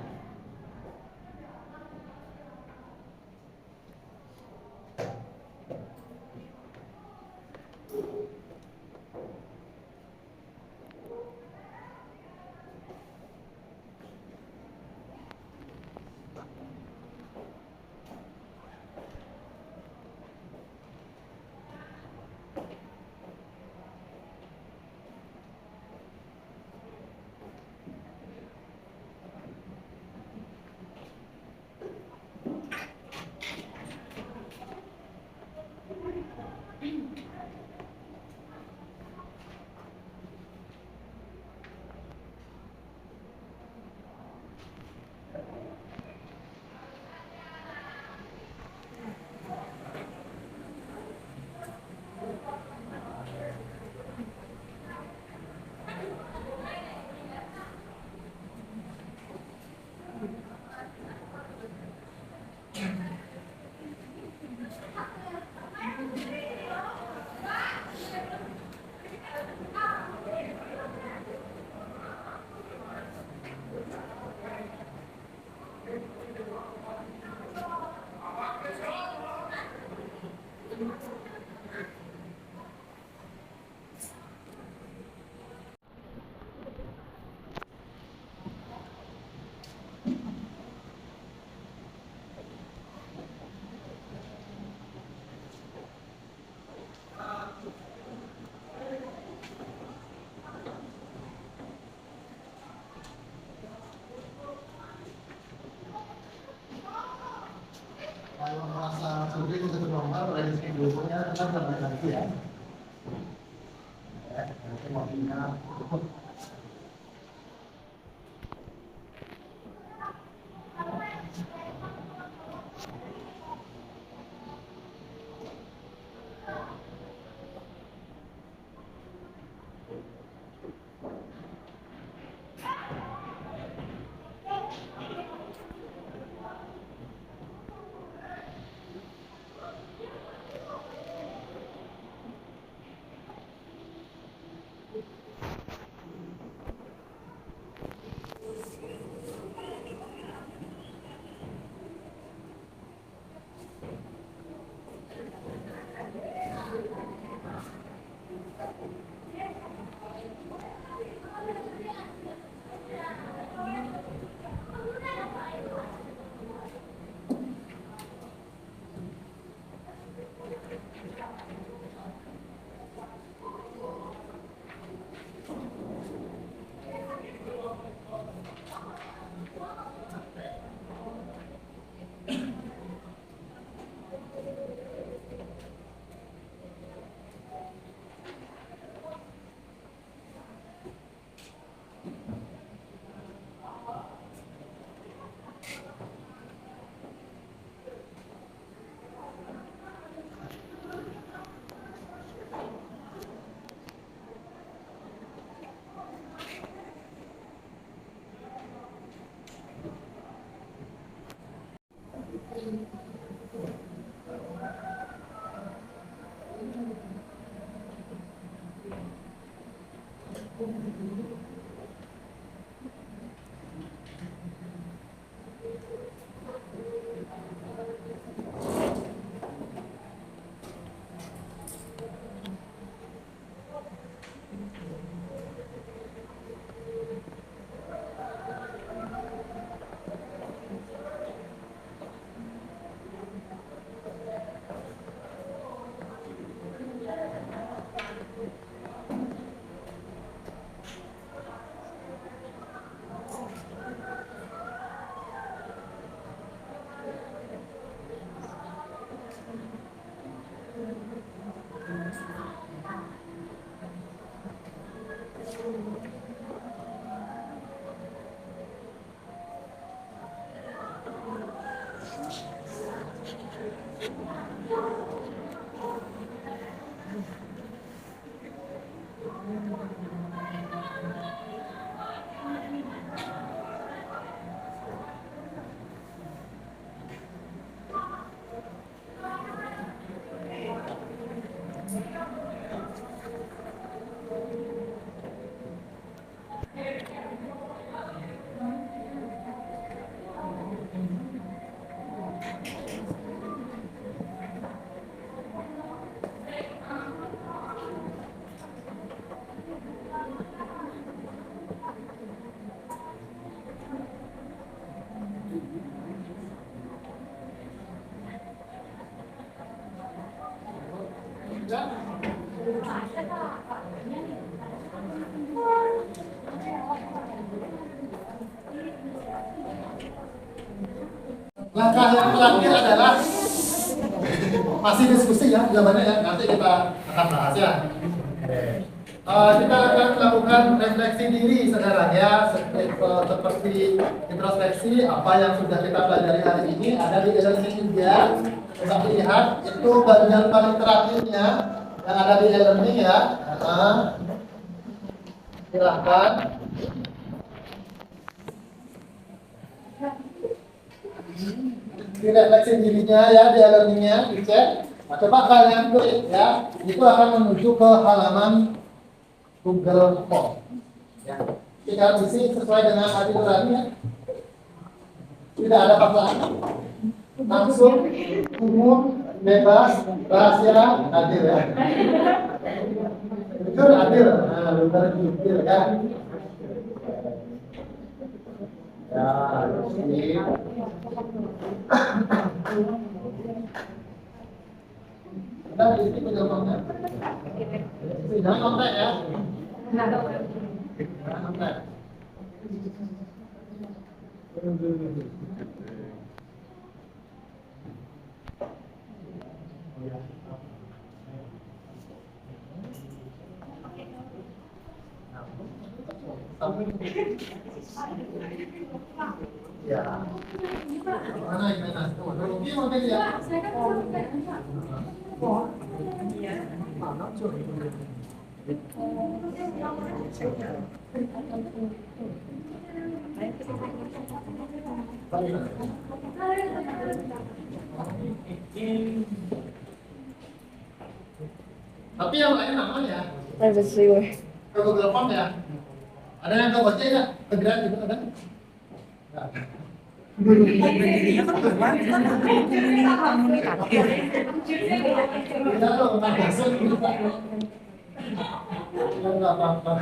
Kalau merasa sulit untuk normal, dari segi dulunya tetap jangan lagi ya. Nanti mau pindah. Langkah yang terakhir adalah masih diskusi ya, jawabannya ya, nanti kita akan bahas ya. Kita akan melakukan refleksi diri sekarang ya, seperti introspeksi apa yang sudah kita pelajari hari ini ada di e-learning juga. Coba lihat itu bagian paling terakhirnya yang ada di e-learning ya. Silahkan. Di refleksi dirinya ya, di e-learningnya dicek. Nah, coba kalian klik ya, itu akan menuju ke halaman Google Form. Ya. Kita isi sesuai dengan hati nurani ya. Tidak ada paksaan. Langsung, umum, bebas, rahasia, adil ya. Jujur adil. Nah, benar jujur ya. Ya, ini. Kita isi Google Form-nya. Jangan kontak ya. Jangan kontak. Ya. Mana gimana? Rugi mungkin ya. Tapi yang lain aman ya. Ke Google Form ya. Ada yang ke Gojek ya? Ke Grab juga ada? Nggak ada. Tidak loh, nggak masuk. Nggak apa-apa.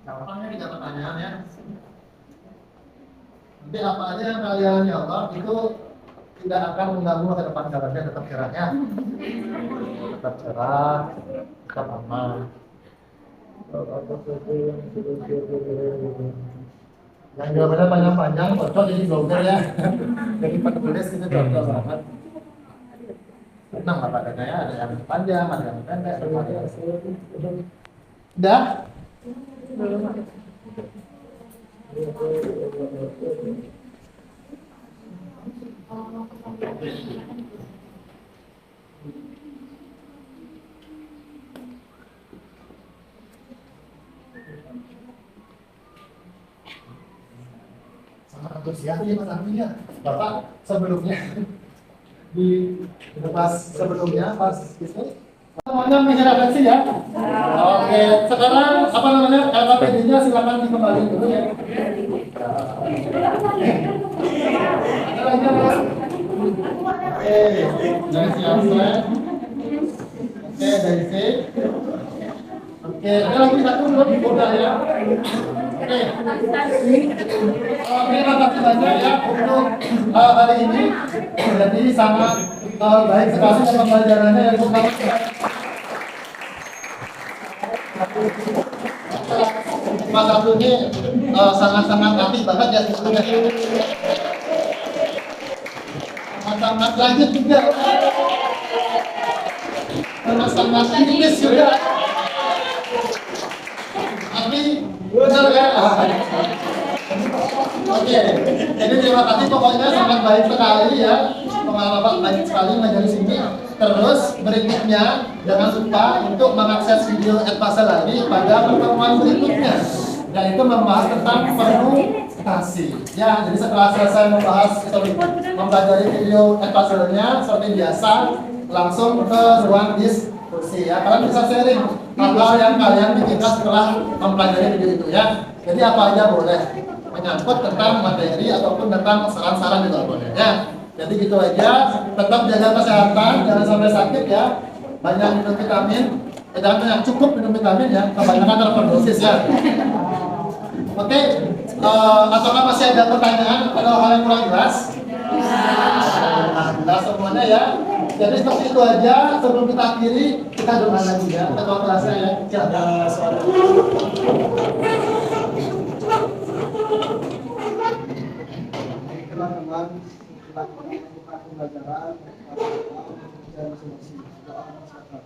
Jawabannya 3 pertanyaan ya. Nanti apa aja yang kalian jawab itu tidak akan mengganggu masa depan kalian, tetap cerahnya. Tetap cerah, tetap aman. Yang jawabannya panjang-panjang, cocok jadi blogger ya. Jadi penulis itu cocok banget. Tenang lah padanya ya, ada yang panjang, ada yang pendek, ada yang udah? Belum. Sangat antusias ya Mas Armin ya. Bapak sebelumnya di pas sebelumnya pas bisnis semuanya menghadapi ya. Oke, sekarang apa namanya LKPD-nya silakan dikembali dulu ya. Ada lagi apa? Oke, dari siapa? Oke, dari C. Oke, ada lagi satu belum udah ya. Oke, terima kasih banyak ya untuk hari ini. Jadi sangat baik sekali pembelajarannya yang Mas Abdul ini sangat-sangat aktif banget ya sebetulnya. Sangat lanjut juga. Sangat Inggris juga. Tapi benar kan? Oke, jadi terima kasih pokoknya sangat baik sekali ya. Pengalaman baik sekali majelis ini. Terus berikutnya jangan lupa untuk mengakses video Edpasel lagi pada pertemuan berikutnya, yaitu membahas tentang perlu meditasi. Ya, jadi setelah selesai mempelajari video edukasinya seperti biasa, langsung ke ruang diskusi ya. Kalian bisa sharing hal-hal yang kalian pikirkan setelah mempelajari video itu ya. Jadi apa aja boleh, menyangkut tentang materi ataupun tentang saran-saran juga boleh ya. Jadi gitu aja, tetap jaga kesehatan, jangan sampai sakit ya. Banyak minum vitamin, jangan banyak, cukup minum vitamin ya, kebanyakan terdosis ya. Oke, apakah masih ada pertanyaan atau hal yang kurang jelas? Jelas semuanya ya. Jadi seperti itu aja, sebelum kita akhiri, kita doa lagi ya. Kita doa kelasnya ya. Ada suara. Teman-teman, kita pembelajaran dan solusi doa masyarakat.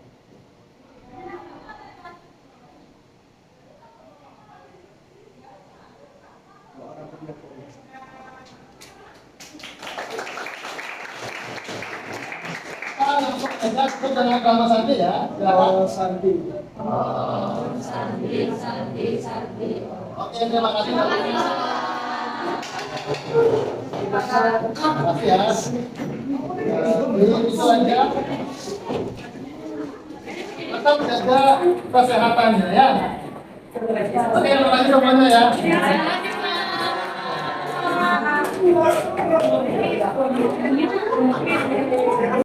Langsung aja cukup dengan kalimat santi ya. Silakan. Santi. Oke, terima kasih. Terima kasih ya. Jadi itu aja. Tetap jaga kesehatannya ya. Oke, terima kasih semuanya ya.